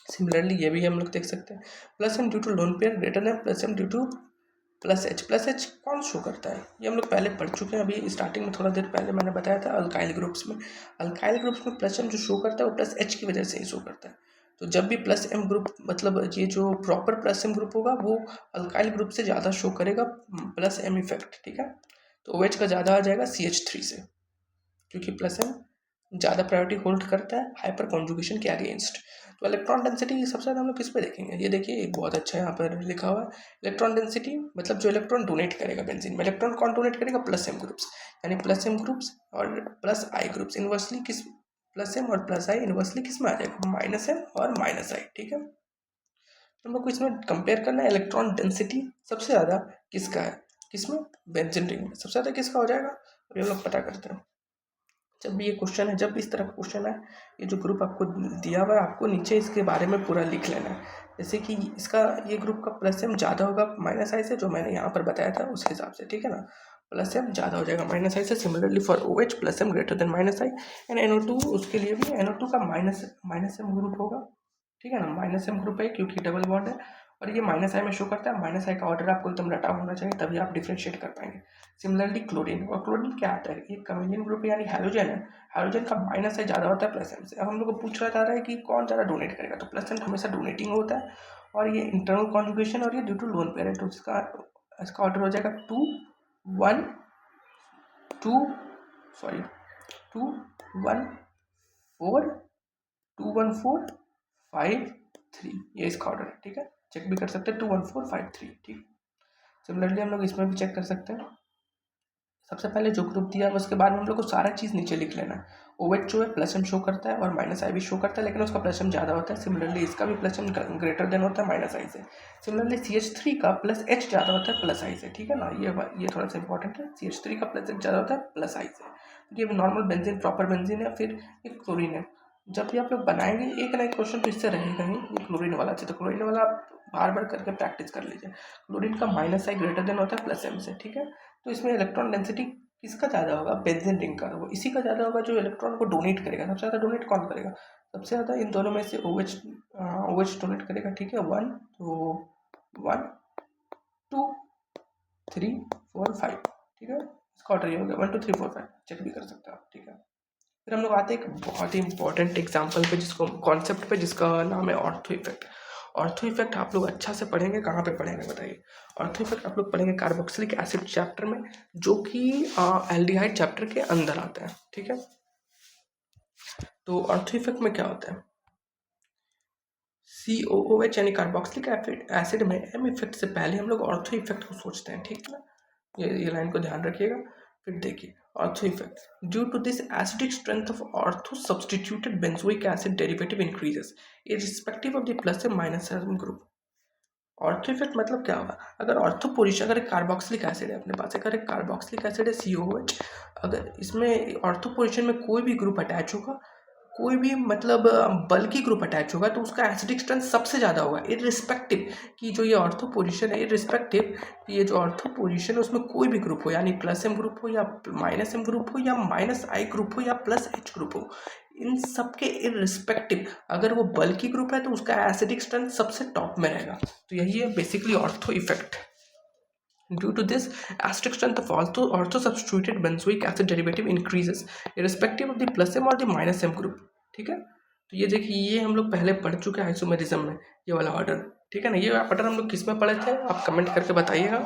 सिमिलरली ये भी हम लोग देख सकते हैं, plus M due to lone pair greater than plus M due to plus H कौन शो करता है, ये हम लोग पहले पढ़ चुके हैं, अभी स्टार्टिंग में थोड़ा देर पहले मैंने बताया था अल्काइल ग्रुप्स में। अल्काइल ग्रुप्स में प्लस एम जो शो करता है वो प्लस एच की वजह से ही शो करता है। तो जब भी प्लस एम ग्रुप, मतलब ये जो प्रॉपर प्लस एम ग्रुप होगा वो अल्काइल ग्रुप से ज़्यादा शो करेगा प्लस एम इफेक्ट, ठीक है। तो OH का ज़्यादा आ जाएगा CH3 से, क्योंकि प्लस एम ज़्यादा प्रायोरिटी होल्ड करता है हाइपर कॉन्जुगेशन के अगेंस्ट। तो इलेक्ट्रॉन डेंसिटी सबसे ज़्यादा हम लोग किस पे देखेंगे, ये देखिए एक बहुत अच्छा यहाँ पर लिखा हुआ है, इलेक्ट्रॉन डेंसिटी मतलब जो इलेक्ट्रॉन डोनेट करेगा बेंजीन में, इलेक्ट्रॉन कौन डोनेट करेगा, प्लस एम ग्रुप्स, यानी प्लस एम ग्रुप्स और प्लस आई ग्रुप्स इन्वर्सली किस, प्लस एम और प्लस आई इन्वर्सली किस में आ जाएगा, माइनस एम और माइनस आई, ठीक है। हम लोग को इसमें कंपेयर करना है इलेक्ट्रॉन डेंसिटी सबसे ज़्यादा किसका है, किसमें, बेंजीन रिंग में सबसे ज़्यादा किसका हो जाएगा, और ये लोग पता करते हैं। जब भी ये क्वेश्चन है, जब भी इस तरह का क्वेश्चन है, ये जो ग्रुप आपको दिया हुआ है आपको नीचे इसके बारे में पूरा लिख लेना है। जैसे कि इसका ये ग्रुप का प्लस एम ज़्यादा होगा माइनस आई से, जो मैंने यहाँ पर बताया था उस हिसाब से, ठीक है ना। प्लस एम ज़्यादा हो जाएगा माइनस आई से। Similarly for OH plus M greater than minus I, and NO2 उसके लिए भी NO2 का माइनस एम ग्रुप होगा, ठीक है ना। माइनस एम ग्रुप है क्योंकि डबल बॉन्ड है, और ये माइनस आई में शो करता है। माइनस आई का ऑर्डर आपको एकदम रटा होना चाहिए, तभी आप डिफ्रेंशिएट कर पाएंगे। सिमिलरली क्लोरीन, और क्लोरीन क्या आता है, ये कमेलियन ग्रुप यानी हैलोजन है, हैलोजन का माइनस आई ज़्यादा होता है प्लस एम से। अब हम लोग को पूछ रहा था कि कौन ज़्यादा डोनेट करेगा, तो प्लस एम हमेशा डोनेटिंग होता है, और ये इंटरनल कॉन्जुगेशन और ये ड्यू टू लोन पेयर है, तो इसका ऑर्डर हो जाएगा 2 1 2 सॉरी 2 1 4 2 1 4 5 3, ये इसका ऑर्डर है, ठीक है। चेक भी कर सकते हैं 2 1 4 5 3, ठीक। सिमिलरली हम लोग इसमें भी चेक कर सकते हैं। सबसे पहले जो ग्रुप दिया है उसके बाद में हम लोग को सारा चीज़ नीचे लिख लेना है। OH जो है प्लस एम शो करता है और माइनस आई भी शो करता है, लेकिन उसका प्लस एम ज़्यादा होता है। सिमिलरली इसका भी प्लस एम ग्रेटर देन होता है माइनस आई से। सिमिलरली CH3 का प्लस एच ज़्यादा होता है प्लस आई से, ठीक है ना। ये थोड़ा सा इंपॉर्टेंट है। CH3 का प्लस एच ज़्यादा होता है प्लस आई से। तो ये नॉर्मल बेंजीन, प्रॉपर बेंजीन है। फिर एक क्लोरीन है। जब भी आप लोग बनाएंगे एक ना एक क्वेश्चन तो इससे रहेगा ही। ये क्लोरीन वाला चाहिए तो क्लोरीन वाला आप बार बार करके प्रैक्टिस कर लीजिए। क्लोरीन का माइनस आई ग्रेटर देन होता है प्लस एम से, ठीक है। तो इसमें इलेक्ट्रॉन डेंसिटी किसका ज़्यादा होगा? बेंजीन रिंग का। वो इसी का ज़्यादा होगा जो इलेक्ट्रॉन को डोनेट करेगा। सबसे ज़्यादा डोनेट कौन करेगा? सबसे ज़्यादा इन दोनों में से OH डोनेट करेगा, ठीक है। 1 तो 1 2 3 4 5, ठीक है। इसका ऑर्डर ये हो गया 1 2 3 4 5। चेक भी कर सकते हो आप, ठीक है। फिर हम लोग आते हैं एक बहुत ही इंपॉर्टेंट एग्जाम्पल पे, जिसको कॉन्सेप्ट पे, जिसका नाम है ऑर्थो इफेक्ट। ऑर्थो इफेक्ट आप लोग अच्छा से पढ़ेंगे। कहाँ पे पढ़ेंगे बताइए? ऑर्थो इफेक्ट आप लोग पढ़ेंगे कार्बोक्सिलिक एसिड चैप्टर में, जो कि एल्डिहाइड चैप्टर के अंदर आता है, ठीक है। तो ऑर्थो इफेक्ट में क्या होता है? COOH यानी कार्बोक्सिलिक एसिड में M इफेक्ट से पहले हम लोग ऑर्थो इफेक्ट को सोचते हैं, ठीक है ना। ये लाइन को ध्यान रखिएगा। फिर देखिए ortho effect. Due to this acidic strength of ortho substituted benzoic acid derivative increases irrespective of the plus and minus group. Ortho effect मतलब क्या होगा? अगर ऑर्थो पोजीशन, अगर एक कार्बोक्सिलिक एसिड है अपने पास, अगर एक कार्बोक्सिलिक एसिड है COOH, अगर इसमें ऑर्थो पोजीशन में कोई भी ग्रुप अटैच होगा, कोई भी मतलब बल्कि ग्रुप अटैच होगा, तो उसका एसिडिक स्ट्रेंथ सबसे ज़्यादा होगा, इररिस्पेक्टिव कि जो ये ऑर्थो पोजीशन है, इररिस्पेक्टिव कि ये जो ऑर्थो पोजीशन है उसमें कोई भी ग्रुप हो, यानी प्लस एम ग्रुप हो या माइनस एम ग्रुप हो या माइनस आई ग्रुप हो या प्लस एच ग्रुप हो, इन सब के इररिस्पेक्टिव अगर वो बल्कि ग्रुप है तो उसका एसिडिक स्ट्रेंथ सबसे टॉप में रहेगा। तो यही है basically ortho effect. Due to this, acidic strength of ortho-substituted benzoic acid derivative increases irrespective of the plus M or the minus M group, ठीक है। तो ये देखिए, ये हम लोग पहले पढ़ चुके हैं आइसोमेरिज्म में, ये वाला ऑर्डर, ठीक है ना। ये ऑर्डर हम लोग किस में पढ़े थे? आप कमेंट करके बताइएगा,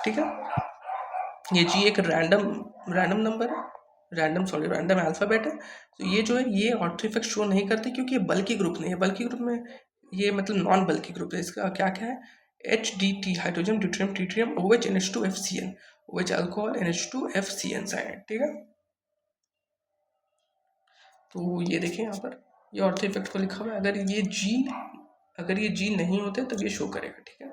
ठीक है। ये जी एक रैंडम नंबर है, रैंडम अल्फ़ाबेट है। तो ये जो है ये ऑर्थो इफेक्ट शो नहीं करते क्योंकि ये बल्कि ग्रुप नहीं है। बल्कि ग्रुप में ये मतलब नॉन बल्कि ग्रुप है। इसका क्या क्या है? HDT hydrogen deuterium tritium OH NH2FCN, OH alcohol NH2FCN side, ठीक है। तो ये देखें यहाँ पर, ये ऑर्थो इफेक्ट को लिखा हुआ है। अगर ये जी नहीं होते तो ये शो करेगा, ठीक है।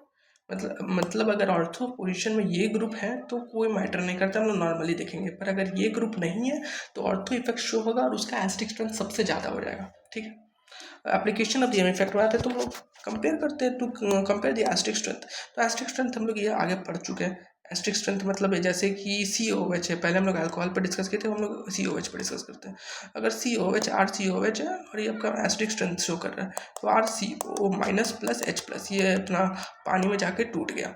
मतलब अगर ऑर्थो पोजीशन में ये ग्रुप है तो कोई मैटर नहीं करता, हम लोग नॉर्मली देखेंगे। पर अगर ये ग्रुप नहीं है तो ऑर्थो इफेक्ट शो होगा और उसका एसिडिक स्ट्रेंथ सबसे ज़्यादा हो जाएगा, ठीक है। एप्लीकेशन ऑफ द इफेक्ट में आते हैं तो हम लोग कंपेयर करते हैं, to compare the acidic strength. तो एसिडिक स्ट्रेंथ हम लोग ये आगे पढ़ चुके हैं। एसिडिक स्ट्रेंथ मतलब जैसे कि COH है, पहले हम लोग अल्कोहल पर डिस्कस किए थे, हम लोग COH पर डिस्कस करते हैं। अगर COH RCOH है और ये आपका एसिडिक स्ट्रेंथ शो कर रहा है, तो RCO minus plus H plus, ये अपना पानी में जाके टूट गया।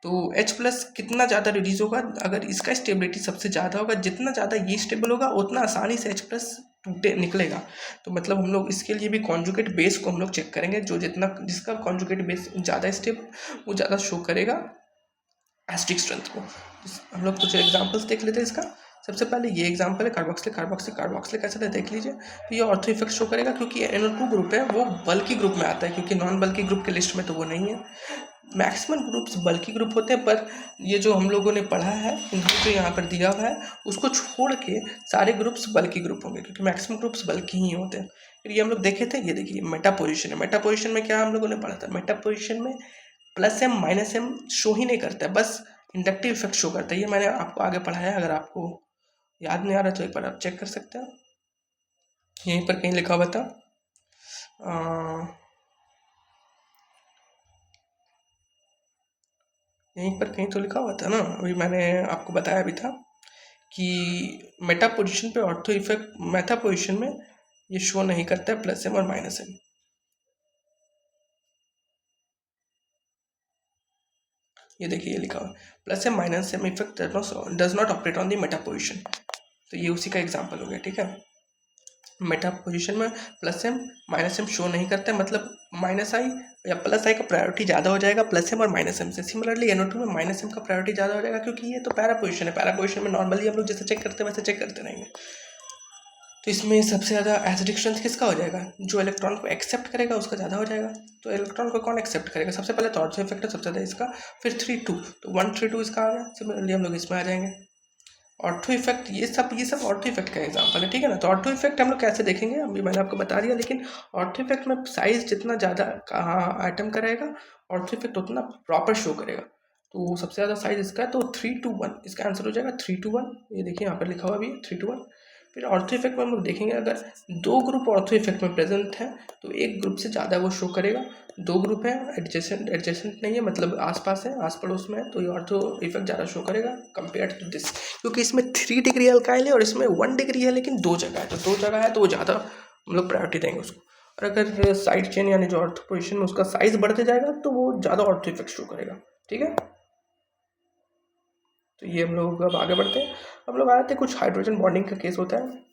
तो H प्लस कितना ज़्यादा रिलीज होगा? अगर इसका स्टेबिलिटी सबसे ज़्यादा होगा, जितना ज़्यादा ये स्टेबल होगा उतना आसानी से H प्लस टूटे निकलेगा। तो मतलब हम लोग इसके लिए भी कॉन्जुगेट बेस को हम लोग चेक करेंगे, जिसका कॉन्जुगेट बेस ज़्यादा स्टेबल वो ज़्यादा शो करेगा एसिडिक स्ट्रेंथ को। हम लोग कुछ एग्जांपल्स देख लेते हैं इसका। सबसे पहले ये एग्जांपल है कार्बोक्सिलिक एसिड है, देख लीजिए। तो ये ऑर्थो इफेक्ट शो करेगा क्योंकि NO2 ग्रुप है, वो बल्कि ग्रुप में आता है, क्योंकि नॉन बल्कि ग्रुप के लिस्ट में तो वो नहीं है। मैक्सिमम ग्रुप्स बल्कि ग्रुप होते हैं, पर ये जो हम लोगों ने पढ़ा है, जो यहाँ पर दिया हुआ है उसको छोड़ के सारे ग्रुप्स बल्कि ग्रुप होंगे, क्योंकि मैक्सिमम ग्रुप्स बल्कि ही होते हैं। फिर ये हम लोग देखे थे, ये देखिए मेटा पोजीशन है। मेटा पोजीशन में क्या हम लोगों ने पढ़ा था? मेटा पोजीशन में plus M minus M show ही नहीं करता है, बस इंडक्टिव इफेक्ट शो करता है। ये मैंने आपको आगे पढ़ाया है, अगर आपको याद नहीं आ रहा तो एक बार आप चेक कर सकते हैं। यहीं पर कहीं लिखा हुआ था, यहीं पर कहीं तो लिखा हुआ था ना, अभी मैंने आपको बताया भी था कि मेटा पोजीशन पे ऑर्थो इफेक्ट, मेटा पोजीशन में ये शो नहीं करता है प्लस एम और माइनस एम। ये देखिए, ये लिखा हुआ plus M minus M effect does not operate on the meta position. तो ये उसी का एग्जाम्पल हो गया, ठीक है। मेटा पोजीशन में plus M minus M show नहीं करता है, मतलब माइनस आई या प्लस आई का प्रायोरिटी ज़्यादा हो जाएगा प्लस एम और माइनस एम से। सिमिलरली NO2 में माइनस एम का प्रायोरिटी ज़्यादा हो जाएगा, क्योंकि ये तो पैरा पोजीशन है। पैरा पोजीशन में नॉर्मली हम लोग जैसे चेक करते हैं वैसे चेक करते रहेंगे। तो इसमें सबसे ज़्यादा एसिडिक स्ट्रेंथ किसका हो जाएगा? जो इलेक्ट्रॉन को एक्सेप्ट करेगा उसका ज़्यादा हो जाएगा। तो इलेक्ट्रॉन को कौन एक्सेप्ट करेगा? सबसे पहले तो ऑर्थो इफेक्ट है सबसे ज़्यादा इसका, फिर 3 2, तो 1 3 2 इसका आ गया। सिमिलरली हम लोग इसमें आ जाएंगे। ऑर्थो इफेक्ट ये सब ऑर्थो इफेक्ट का एग्जांपल है, ठीक है ना। तो ऑर्थो इफेक्ट हम लोग कैसे देखेंगे अभी मैंने आपको बता दिया, लेकिन ऑर्थो इफेक्ट में साइज जितना ज़्यादा आइटम का रहेगा ऑर्थो इफेक्ट उतना प्रॉपर शो करेगा। तो सबसे ज़्यादा साइज इसका है, तो 3 to 1 इसका आंसर हो जाएगा। 3 to 1 ये देखिए यहाँ पर लिखा हुआ भी है 3 to 1। फिर ऑर्थो इफेक्ट में हम लोग देखेंगे, अगर 2 ग्रुप ऑर्थो इफेक्ट में प्रेजेंट है तो एक ग्रुप से ज़्यादा वो शो करेगा। 2 ग्रुप है एडजेसेंट नहीं है, मतलब आसपास है, आस पड़ोस में है, तो ये ऑर्थो इफेक्ट ज़्यादा शो करेगा कंपेयर टू दिस, क्योंकि इसमें 3 डिग्री अल्काइल है और इसमें 1 डिग्री है, लेकिन 2 जगह है, तो 2 जगह है तो वो ज़्यादा हम लोग प्रायोरिटी देंगे उसको। और अगर साइड चेन यानी जो ऑर्थो पोजिशन में उसका साइज बढ़ते जाएगा तो वो ज़्यादा ऑर्थो इफेक्ट शो करेगा, ठीक है। तो ये हम लोग अब आगे बढ़ते हैं। हम लोग आते हैं कुछ हाइड्रोजन बॉन्डिंग का केस होता है।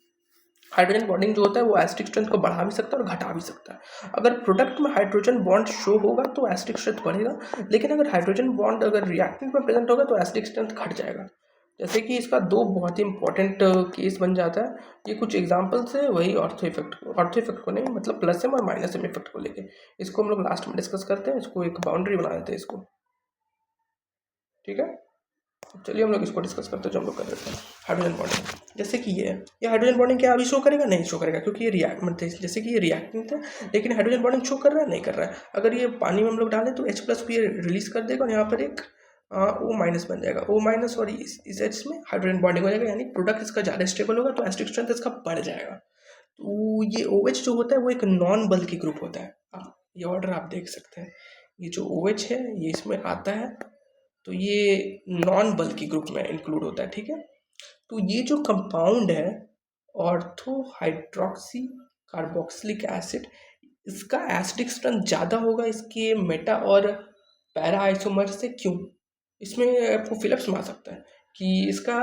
हाइड्रोजन बॉन्डिंग जो होता है वो एसिडिक स्ट्रेंथ को बढ़ा भी सकता है और घटा भी सकता है। अगर प्रोडक्ट में हाइड्रोजन बॉन्ड शो होगा तो एसिडिक स्ट्रेंथ बढ़ेगा, लेकिन अगर हाइड्रोजन बॉन्ड अगर रिएक्टेंट में प्रेजेंट होगा तो एसिडिक स्ट्रेंथ घट जाएगा। जैसे कि इसका 2 बहुत ही इंपॉर्टेंट केस बन जाता है। ये कुछ एग्जांपल्स है वही ऑर्थो इफेक्ट को नहीं, मतलब प्लस एम और माइनस एम इफेक्ट को लेके। इसको हम लोग लास्ट में डिस्कस करते हैं, इसको एक बाउंड्री बना देते हैं इसको, ठीक है। चलिए हम लोग इसको डिस्कस करते हैं जो हम लोग कर रहे थे। हाइड्रोजन बॉन्डिंग जैसे कि ये हाइड्रोजन बॉन्डिंग क्या अभी शो करेगा? नहीं शो करेगा, क्योंकि ये मतलब जैसे कि ये रिएक्टेंट है, लेकिन हाइड्रोजन बॉन्डिंग शो कर रहा है? नहीं कर रहा है। अगर ये पानी में हम लोग डालें तो H+ को ये रिलीज कर देगा और यहाँ पर एक O- बन जाएगा। O- और इस H में हाइड्रोजन बॉन्डिंग हो जाएगा, यानी प्रोडक्ट इसका ज़्यादा स्टेबल होगा तो एसिडिक स्ट्रेंथ इसका बढ़ जाएगा। तो ये OH जो होता है वो एक नॉन बल्की ग्रुप होता है। ये ऑर्डर आप देख सकते हैं, ये जो OH है ये इसमें आता है, तो ये नॉन बल्की ग्रुप में इंक्लूड होता है, ठीक है। तो ये जो कंपाउंड है ऑर्थो हाइड्रोक्सी कार्बोक्सिलिक एसिड, इसका एसिडिक स्ट्रेंथ ज़्यादा होगा इसके मेटा और पैरा आइसोमर से। क्यों? इसमें आपको फिलिप्स में आ सकता है कि इसका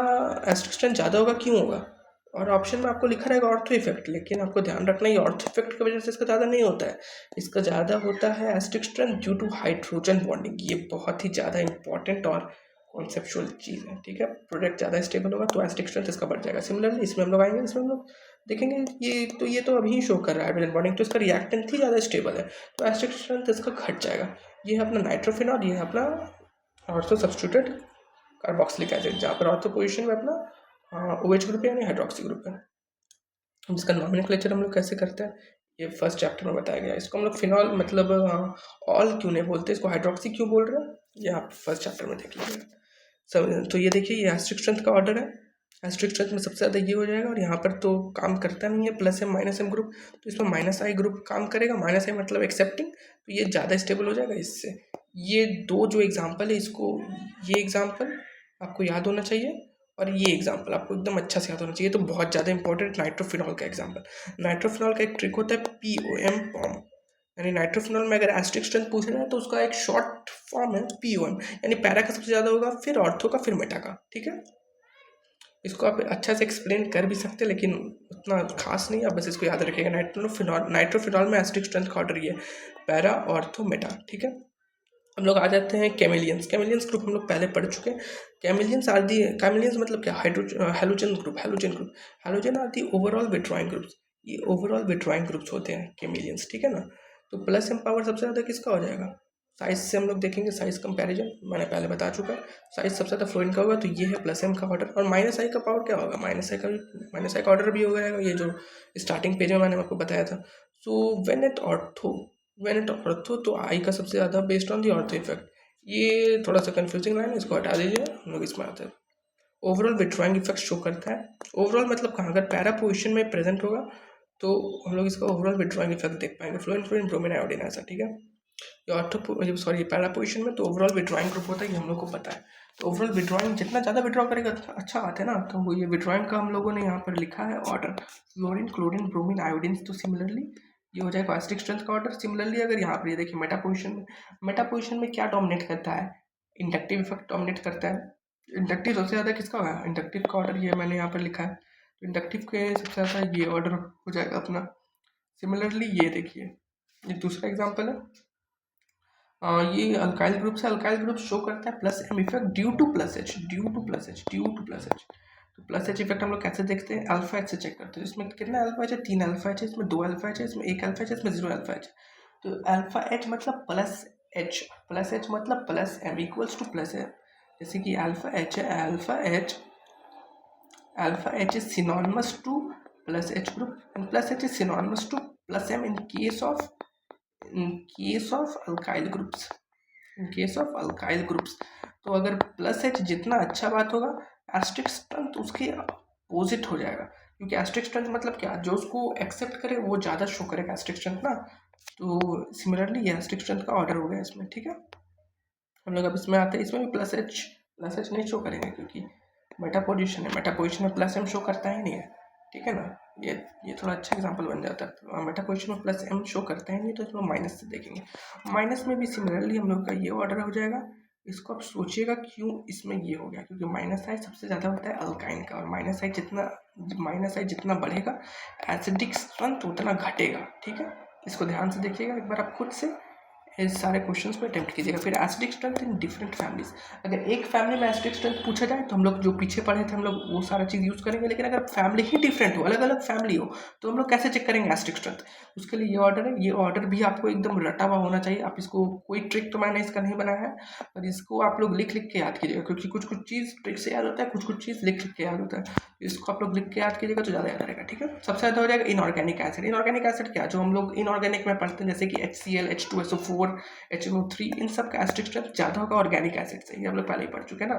एसिडिक स्ट्रेंथ ज़्यादा होगा, क्यों होगा? और ऑप्शन में आपको लिखा रहेगा ऑर्थो इफेक्ट, लेकिन आपको ध्यान रखना है ऑर्थो इफेक्ट की वजह से इसका ज़्यादा नहीं होता है। इसका ज़्यादा होता है acidic strength due to hydrogen bonding. ये बहुत ही ज़्यादा इंपॉर्टेंट और कॉन्सेप्चुअल चीज़ है, ठीक है। प्रोडक्ट ज़्यादा स्टेबल होगा तो एसिडिक स्ट्रेंथ इसका बढ़ जाएगा। सिमिलरली इसमें हम लोग आएंगे, इसमें हम लोग देखेंगे ये तो अभी शो कर रहा है हाइड्रोजन बॉन्डिंग, तो इसका रिएक्टेंट ही ज़्यादा स्टेबल है तो एसिडिक स्ट्रेंथ इसका घट जाएगा। ये है अपना नाइट्रोफिनॉल, ये है अपना ऑर्थो सब्स्टिट्यूटेड कार्बोक्सिलिक एसिड, जहाँ पर ऑर्थो पोजीशन में अपना OH ग्रुप है यानी हाइड्रोक्सी ग्रुप है। इसका नॉमेनक्लेचर हम लोग कैसे करते हैं ये फर्स्ट चैप्टर में बताया गया है। इसको हम लोग फिनॉल मतलब ऑल क्यों नहीं बोलते, इसको हाइड्रोक्सी क्यों बोल रहे हैं, ये आप फर्स्ट चैप्टर में देख लीजिए सब। तो ये देखिए ये एसिडिक स्ट्रेंथ का ऑर्डर है। एसिडिक स्ट्रेंथ में सबसे ज़्यादा ये हो जाएगा, और यहाँ पर तो काम करता नहीं है plus M minus M group, तो इसमें माइनस आई ग्रुप काम करेगा। माइनस आई मतलब एक्सेप्टिंग, तो ये ज़्यादा स्टेबल हो जाएगा इससे। ये 2 जो एग्जाम्पल है इसको, ये एग्जाम्पल आपको याद होना चाहिए और ये एग्जाम्पल आपको एकदम अच्छा से याद होना चाहिए। तो बहुत ज़्यादा इंपॉर्टेंट नाइट्रोफिनॉल का एग्जाम्पल। नाइट्रोफिनॉल का एक ट्रिक होता है POM POM, यानी नाइट्रोफिनॉल में अगर एसिडिक स्ट्रेंथ पूछ रहे हैं तो उसका एक शॉर्ट फॉर्म है POM, यानी पैरा का सबसे ज़्यादा होगा, फिर ऑर्थो का, फिर मेटा का, ठीक है। इसको आप अच्छा से एक्सप्लेन कर भी सकते हैं लेकिन उतना खास नहीं, आप बस इसको याद रखिएगा। नाइट्रोफिनॉल में एसिडिक स्ट्रेंथ का ऑर्डर ये पैरा ऑर्थो मेटा, ठीक है। हम लोग आ जाते हैं कैमिलियंस ग्रुप हम लोग पहले पढ़ चुके हैं। कैमिलियंस मतलब क्या? Halogen group. Halogen are the overall withdrawing groups. ये ओवरऑल विथड्रॉइंग ग्रुप्स होते हैं कैमिलियंस, ठीक है ना। तो प्लस एम पावर सबसे ज़्यादा किसका हो जाएगा? साइज से हम लोग देखेंगे, साइज कंपैरिजन मैंने पहले बता चुका है। साइज सबसे ज़्यादा फ्लोरीन का होगा, तो ये है प्लस एम का ऑर्डर। और माइनस आई का पावर क्या होगा? माइनस आई का ऑर्डर भी हो जाएगा, ये जो स्टार्टिंग पेज में मैंने आपको बताया था। सो व्हेन एट ऑर्थो तो आई का सबसे ज़्यादा based on the ortho effect. ये थोड़ा सा कंफ्यूजिंग लाइन है, इसको हटा दीजिए, हम लोग इसमें आते हैं। ओवरऑल विथड्रॉइंग इफेक्ट शो करता है। ओवरऑल मतलब कहाँ? अगर पैरा पोजिशन में प्रेजेंट होगा तो हम लोग इसका ओवरऑल विथड्रॉइंग इफेक्ट देख पाएंगे। फ्लोरीन ब्रोमीन आयोडीन ऐसा, ठीक है। ये पैरा पोजिशन में तो ओवरऑल विथड्रॉइंग ग्रुप होता है, ये हम लोग को पता है। तो ओवरऑल विथड्रॉइंग जितना ज़्यादा विथड्रॉ करेगा अच्छा बात है ना। तो वो ये विथड्रॉइंग का हम लोगों ने यहाँ पर लिखा है order, fluorine chlorine bromine iodine. तो सिमिलरली ये हो जाएगा एसिडिक स्ट्रेंथ का ऑर्डर। सिमिलरली अगर यहाँ पर ये देखिए मेटा पोजिशन में क्या डोमिनेट करता है? इंडक्टिव इफेक्ट डोमिनेट करता है। इंडक्टिव सबसे ज़्यादा किसका होगा? इंडक्टिव का ऑर्डर ये मैंने यहाँ पर लिखा है। तो इंडक्टिव के सबसे ज़्यादा ये ऑर्डर हो जाएगा अपना। सिमिलरली ये देखिए, ये दूसरा एग्जाम्पल है। ये अल्काइल ग्रुप से अल्काइल ग्रुप शो करता है plus M effect due to plus H, due to plus H, due to plus H. तो प्लस एच इफेक्ट हम लोग कैसे देखते हैं, अल्फा एच से चेक करते हैं। इसमें कितना अल्फा एच है, 3 अल्फा एच है, इसमें 2 अल्फा एच है, इसमें 1 अल्फा एच है, इसमें 0 अल्फा एच। तो अल्फा एच मतलब प्लस एच मतलब plus M equals to plus M. जैसे कि अल्फा एच है, alpha H is synonymous to plus H group and plus H is synonymous to plus M in case of alkyl groups, in case of alkyl groups. तो अगर plus H जितना अच्छा बात होगा, asterisk strength उसके opposite हो जाएगा, क्योंकि एस्ट्रिक स्ट्रेंथ मतलब क्या, जो उसको एक्सेप्ट करे वो ज़्यादा शो करेगा एस्ट्रिक स्ट्रेंथ ना। तो सिमिलरली ये एस्ट्रिक स्ट्रेंथ का ऑर्डर हो गया इसमें, ठीक है। हम लोग अब इसमें आते हैं, इसमें भी प्लस एच नहीं शो करेंगे, क्योंकि मेटा पोजिशन है, मेटा पोजिशन में प्लस एम शो करता ही नहीं है, ठीक है ना। ये थोड़ा अच्छा एग्जांपल बन जाता है। तो मेटा पोजिशन में प्लस एम शो करता है नहीं, तो इसमें माइनस से देखेंगे। माइनस में भी सिमिलरली हम लोग का ये ऑर्डर हो जाएगा। इसको आप सोचिएगा क्यों इसमें ये हो गया, क्योंकि माइनस साइज सबसे ज़्यादा होता है अल्काइन का, और माइनस साइज जितना बढ़ेगा एसिडिक स्ट्रेंथ उतना घटेगा, ठीक है। इसको ध्यान से देखिएगा एक बार आप खुद से, इस सारे क्वेश्चंस को अटेम्प्ट कीजिएगा। फिर acidic strength in different families, अगर एक फैमिली में एसिडिक स्ट्रेंथ पूछा जाए तो हम लोग जो पीछे पढ़े थे हम लोग वो सारा चीज़ यूज़ करेंगे। लेकिन अगर फैमिली ही डिफरेंट हो, अलग अलग फैमिली हो, तो हम लोग कैसे चेक करेंगे एसिडिक स्ट्रेंथ। उसके लिए ये ऑर्डर है, ये ऑर्डर भी आपको एकदम रटा हुआ होना चाहिए। आप इसको, कोई ट्रिक तो मैंने इसका नहीं बनाया है, और इसको आप लोग लिख के याद कीजिएगा, क्योंकि कुछ चीज़ ट्रिक से याद होता है, कुछ चीज़ लिख के याद होता है। इसको आप लोग लिख के याद कीजिएगा तो ज़्यादा याद रहेगा, ठीक है। सबसे ज़्यादा हो जाएगा इनऑर्गेनिक एसिड। इनऑर्गेनिक एसिड क्या, जो हम लोग इनऑर्गेनिक में पढ़ते हैं, जैसे कि HCl, H2SO4, HNO3, इन सब का एसिडिक स्ट्रेंथ ज़्यादा होगा ऑर्गेनिक एसिड से, ये हम लोग पहले ही पढ़ चुके हैं ना।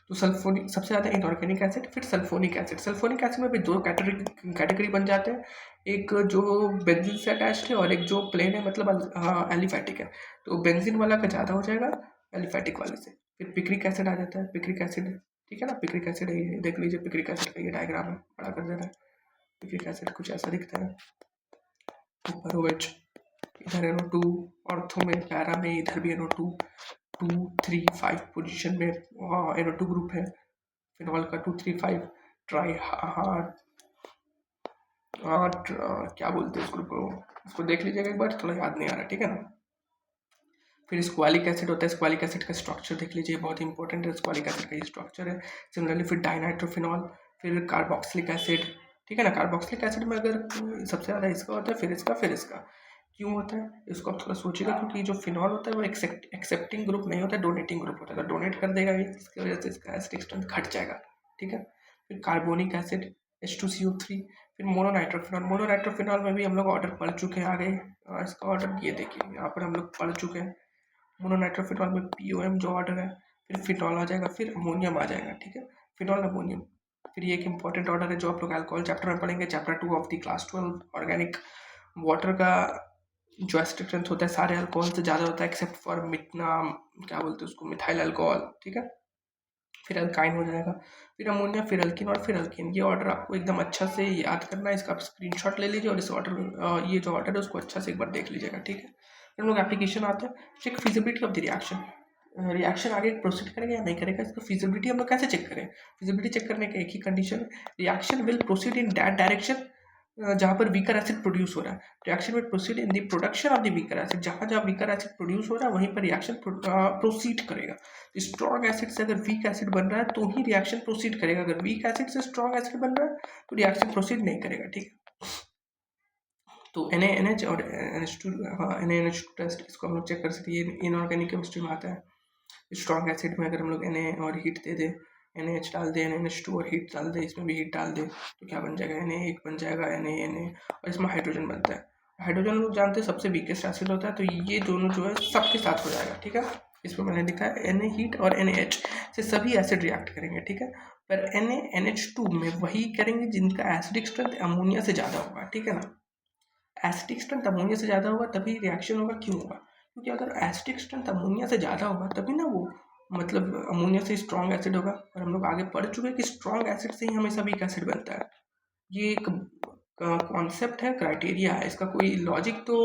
तो सल्फोनिक सबसे ज़्यादा इनऑर्गेनिक एसिड, फिर सल्फोनिक एसिड। सल्फोनिक एसिड में भी दो कैटेगरी बन जाते हैं, एक जो बेंजीन से अटैच्ड है और एक जो प्लेन है, मतलब एलिफैटिक है। तो बेंजीन वाला का ज़्यादा हो जाएगा एलिफैटिक वाले से। फिर पिक्रिक एसिड आ जाता है, पिक्रिक एसिड, ठीक है ना। पिक्रिक एसिड है, ये देख लीजिए, पिक्रिक एसिड का ये डायग्राम है, बड़ा कर दे रहा है। पिक्रिक एसिड कुछ ऐसा दिखता है, ऊपर OH, इधर NO2, ऑर्थो में, पैरा में, इधर भी NO2, 2, 3, 5 पोजीशन में NO2 ग्रुप है। फिनॉल का 2, 3, 5 ट्राई क्या बोलते हैं उस ग्रुप को, उसको देख लीजिएगा एक बार, थोड़ा याद नहीं आ रहा, ठीक है ना। फिर स्क्वालिक एसिड होता है, स्क्वालिक एसिड का स्ट्रक्चर देख लीजिए, बहुत इंपॉर्टेंट है स्क्वालिक एसिड का ये स्ट्रक्चर है। सिमिलरली फिर डाइनाइट्रोफिनॉल, फिर कार्बोक्सिलिक एसिड, ठीक है ना। कार्बोक्सिलिक एसिड में अगर सबसे ज़्यादा इसका होता है, फिर इसका क्यों होता है, इसको आप थोड़ा सोचिएगा, क्योंकि जो फिनॉल होता है वो एक्सेप्टिंग ग्रुप नहीं होता है, डोनेटिंग ग्रुप होता है। अगर डोनेट कर देगा ये, इसकी वजह से इसका एसिडिक स्ट्रेंथ घट जाएगा, ठीक है। फिर कार्बोनिक एसिड, H2CO3, फिर मोनोनाइट्रोफिनॉल में भी हम लोग ऑर्डर पढ़ चुके हैं आगे। इसका ऑर्डर ये देखिए, यहाँ पर हम लोग पढ़ चुके हैं। मोनोनाइट्रोफिनॉल में POM जो ऑर्डर है, फिर फिनॉल आ जाएगा, फिर अमोनियम आ जाएगा, ठीक है, फिनॉल अमोनियम। फिर ये एक इंपॉर्टेंट ऑर्डर है जो आप लोग अल्कोहल चैप्टर में पढ़ेंगे, chapter 2 of the class 12। Organic water का जो एसिडिक स्ट्रेंथ होता है सारे अल्कोहल से ज़्यादा होता है, एक्सेप्ट फॉर क्या बोलते हैं उसको, मिथाइल अल्कोहल, ठीक है। फिर अल्काइन हो जाएगा, फिर अमोनिया, फिर अल्किन, और फिर अल्किन। ये ऑर्डर आपको एकदम अच्छा से याद करना है, इसका आप स्क्रीनशॉट ले लीजिए, और इस ऑर्डर, ये जो ऑर्डर है उसको अच्छा से एक बार देख लीजिएगा, ठीक है। फिर हम लोग एप्लीकेशन आते हैं, check feasibility of the reaction आगे प्रोसीड करेगा या नहीं करेगा, इसका फिजिबिलिटी हम लोग कैसे चेक करें। फिजिबिलिटी चेक करने का एक ही condition, reaction will proceed in that direction जहाँ पर वीकर एसिड प्रोड्यूस हो रहा है। Reaction will proceed in the production of the weaker acid, जहाँ जहाँ वीकर एसिड प्रोड्यूस हो रहा है वहीं पर रिएक्शन प्रोसीड करेगा। स्ट्रॉन्ग एसिड से अगर वीक एसिड बन रहा है तो ही रिएक्शन प्रोसीड करेगा, अगर वीक एसिड से स्ट्रॉन्ग एसिड बन रहा है तो रिएक्शन प्रोसीड नहीं करेगा, ठीक है। तो NaNH और NH2, NaNH2 टेस्ट, इसको हम लोग चेक कर सकते हैं, ये इनऑर्गेनिक केमिस्ट्री में आता है। स्ट्रॉन्ग एसिड में अगर हम लोग Na और हीट दे दें, NaH डाल दें, NaNH2 और हीट डाल दें, इसमें भी हीट डाल दें, तो क्या बन जाएगा, Na1 बन जाएगा, Na और इसमें हाइड्रोजन बनता है। हाइड्रोजन लोग जानते हैं सबसे वीकेस्ट एसिड होता है, तो ये दोनों जो है सबके साथ हो जाएगा, ठीक है। इसमें मैंने लिखा है Na हीट और NaH से सभी एसिड रिएक्ट करेंगे, ठीक है। पर NaNH2 में वही करेंगे जिनका एसिडिक स्ट्रेंथ अमोनिया से ज़्यादा होगा, ठीक है ना। एसिडिक स्ट्रेंथ अमोनिया से ज़्यादा होगा तभी रिएक्शन होगा, क्यों होगा, क्योंकि अगर एसिडिक स्ट्रेंथ अमोनिया से ज़्यादा होगा तभी ना वो, मतलब अमोनिया से स्ट्रॉन्ग एसिड होगा। और हम लोग आगे पढ़ चुके हैं कि स्ट्रॉन्ग एसिड से ही हमेशा वीक एसिड बनता है। ये एक कॉन्सेप्ट है, क्राइटेरिया है, इसका कोई लॉजिक तो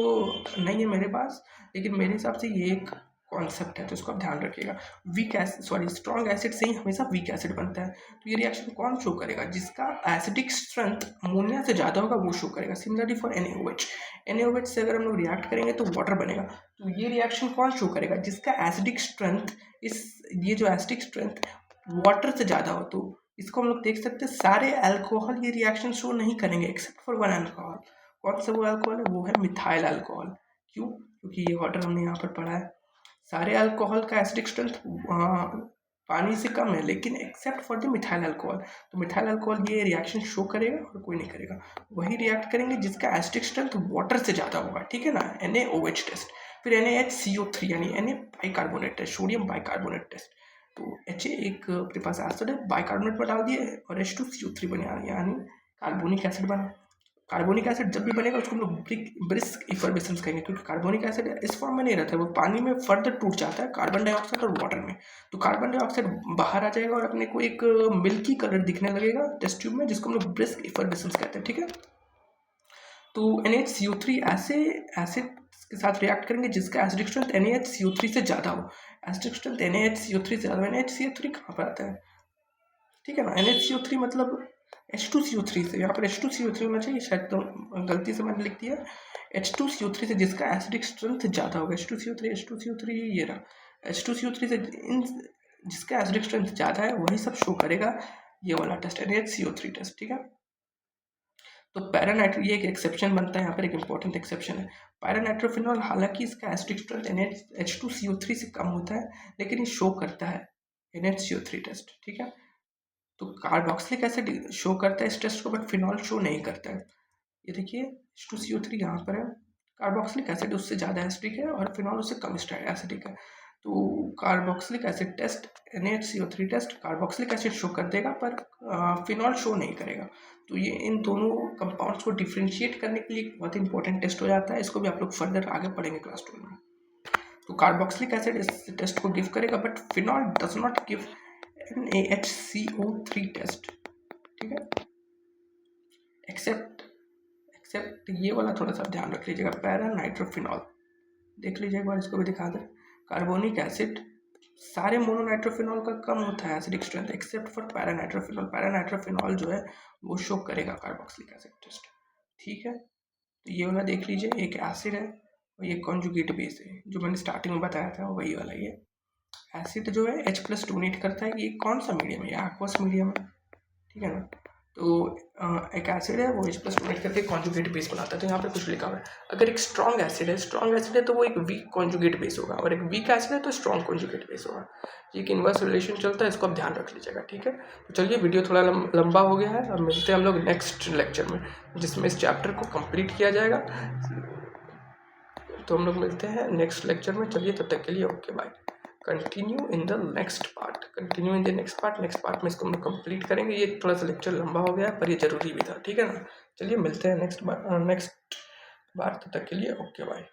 नहीं है मेरे पास, लेकिन मेरे हिसाब से ये एक कॉन्सेप्ट है, तो इसको आप ध्यान रखिएगा। स्ट्रॉन्ग एसिड से ही हमेशा वीक एसिड बनता है। तो ये रिएक्शन कौन शो करेगा? जिसका एसिडिक स्ट्रेंथ अमोनिया से ज़्यादा होगा वो शो करेगा। सिमिलरली फॉर NaOH, NaOH से अगर हम लोग रिएक्ट करेंगे तो वाटर बनेगा। तो ये रिएक्शन कौन शो करेगा? जिसका एसिडिक स्ट्रेंथ ये जो एसिडिक स्ट्रेंथ वाटर से ज़्यादा हो। तो इसको हम लोग देख सकते हैं सारे अल्कोहल ये रिएक्शन शो नहीं करेंगे एक्सेप्ट फॉर वन अल्कोहल। कौन सा वो अल्कोहल है? वो है मिथाइल अल्कोहल। क्यों? क्योंकि ये वाटर हमने यहाँ पर पढ़ा है। सारे अल्कोहल का एसिडिक स्ट्रेंथ पानी से कम है, लेकिन except for the methyl alcohol. तो मिथाइल अल्कोहल ये रिएक्शन शो करेगा और कोई नहीं करेगा। वही रिएक्ट करेंगे जिसका एसिडिक स्ट्रेंथ वाटर से ज़्यादा होगा, ठीक है ना। NaOH टेस्ट, फिर NaHCO3 यानी Na bicarbonate test, sodium bicarbonate test. तो HA एक अपने पास एसिड है, बाइकार्बोनेट में डाल दिए और H2CO3 बने यानी कार्बोनिक एसिड बना। कार्बोनिक एसिड जब भी बनेगा उसको हम लोग ब्रिस्क इफर्वेसेंस कहेंगे, क्योंकि कार्बोनिक एसिड इस फॉर्म में नहीं रहता है, वो पानी में फर्दर टूट जाता है कार्बन डाइऑक्साइड और वाटर में। तो कार्बन डाइऑक्साइड बाहर आ जाएगा और अपने को एक मिल्की कलर दिखने लगेगा टेस्ट ट्यूब में, जिसको हम लोग ब्रिस्क इफर्वेसेंस कहते हैं, ठीक है। तो NaHCO3 ऐसे एसिड के साथ रिएक्ट करेंगे जिसका एसिडिक स्ट्रेंथ NaHCO3 से ज़्यादा हो। एसिडिक स्ट्रेंथ NaHCO3 से ज़्यादा। NaHCO3 कहाँ पर आता है? ठीक है ना, NaHCO3 मतलब H2CO3 से, यहाँ पर H2CO3 होना चाहिए, शायद तो गलती से मैंने लिख दिया। H2CO3 से जिसका एसिडिक स्ट्रेंथ ज़्यादा होगा। H2CO3 ये रहा। H2CO3 से जिसका एसिडिक स्ट्रेंथ ज़्यादा है वही सब शो करेगा ये वाला टेस्ट, NaHCO3 टेस्ट, ठीक है। तो पैरानाइट्रो, ये एक एक्सेप्शन बनता है यहाँ पर, एक इंपॉर्टेंट एक्सेप्शन है। पैरानाइट्रोफिनॉल हालांकि इसका एसिडिक स्ट्रेंथ H2CO3 से कम होता है, लेकिन ये शो करता है NaHCO3 टेस्ट, ठीक है। तो कार्बोक्सिलिक एसिड शो करता है इस टेस्ट को, बट फिनॉल शो नहीं करता है। ये देखिए H2CO3 यहाँ पर है, कार्बोक्सिलिक एसिड उससे ज़्यादा एसिडिक है और फिनॉल उससे कम एसिडिक है। तो carboxylic acid test, NaHCO3 test carboxylic acid show कर देगा पर फिनॉल शो नहीं करेगा। तो ये इन दोनों कंपाउंड्स को डिफ्रेंशिएट करने के लिए एक बहुत इंपॉर्टेंट टेस्ट हो जाता है। इसको भी आप लोग फर्दर आगे पढ़ेंगे क्लास 12 में। तो कार्बोक्सिलिक एसिड इस टेस्ट को गिव करेगा, but phenol does not give NaHCO3 test, ठीक है। एक्सेप्ट ये वाला थोड़ा सा ध्यान रख लीजिएगा, पैरानाइट्रोफिनॉल देख लीजिए एक बार, इसको भी दिखा दें। कार्बोनिक एसिड सारे मोनोनाइट्रोफिनॉल का कम होता है acidic strength except for paranitrophenol. Paranitrophenol जो है वो शो करेगा कार्बोक्सिलिक एसिड टेस्ट, ठीक है। तो ये वाला देख लीजिए, एक एसिड है और ये कॉन्जुगेट बेस है, जो मैंने स्टार्टिंग में बताया था वही वाला। ये एसिड जो है H+ डोनेट करता है। ये कौन सा मीडियम है? एक्वस मीडियम है, ठीक है ना। तो एक एसिड है वो H+ डोनेट करके कॉन्जुगेट बेस बनाता है। तो यहाँ पे कुछ लिखा हुआ है, अगर एक स्ट्रॉन्ग एसिड है तो वो एक वीक कॉन्जुगेट बेस होगा, और एक वीक एसिड है तो स्ट्रॉन्ग कॉन्जुगेट बेस होगा। ये एक इन्वर्स रिलेशन चलता है, इसको आप ध्यान रख लीजिएगा, ठीक है। तो चलिए, वीडियो थोड़ा लंबा हो गया है, अब मिलते हैं हम लोग नेक्स्ट लेक्चर में, जिसमें इस चैप्टर को कंप्लीट किया जाएगा। तो हम लोग मिलते हैं नेक्स्ट लेक्चर में। चलिए, तब तक के लिए okay bye. Continue in the next part. Next part में इसको हम लोग कंप्लीट करेंगे। ये थोड़ा सा लेक्चर लंबा हो गया पर ये जरूरी भी था, ठीक है ना। चलिए मिलते हैं नेक्स्ट बार, तब तक के लिए ओके बाय।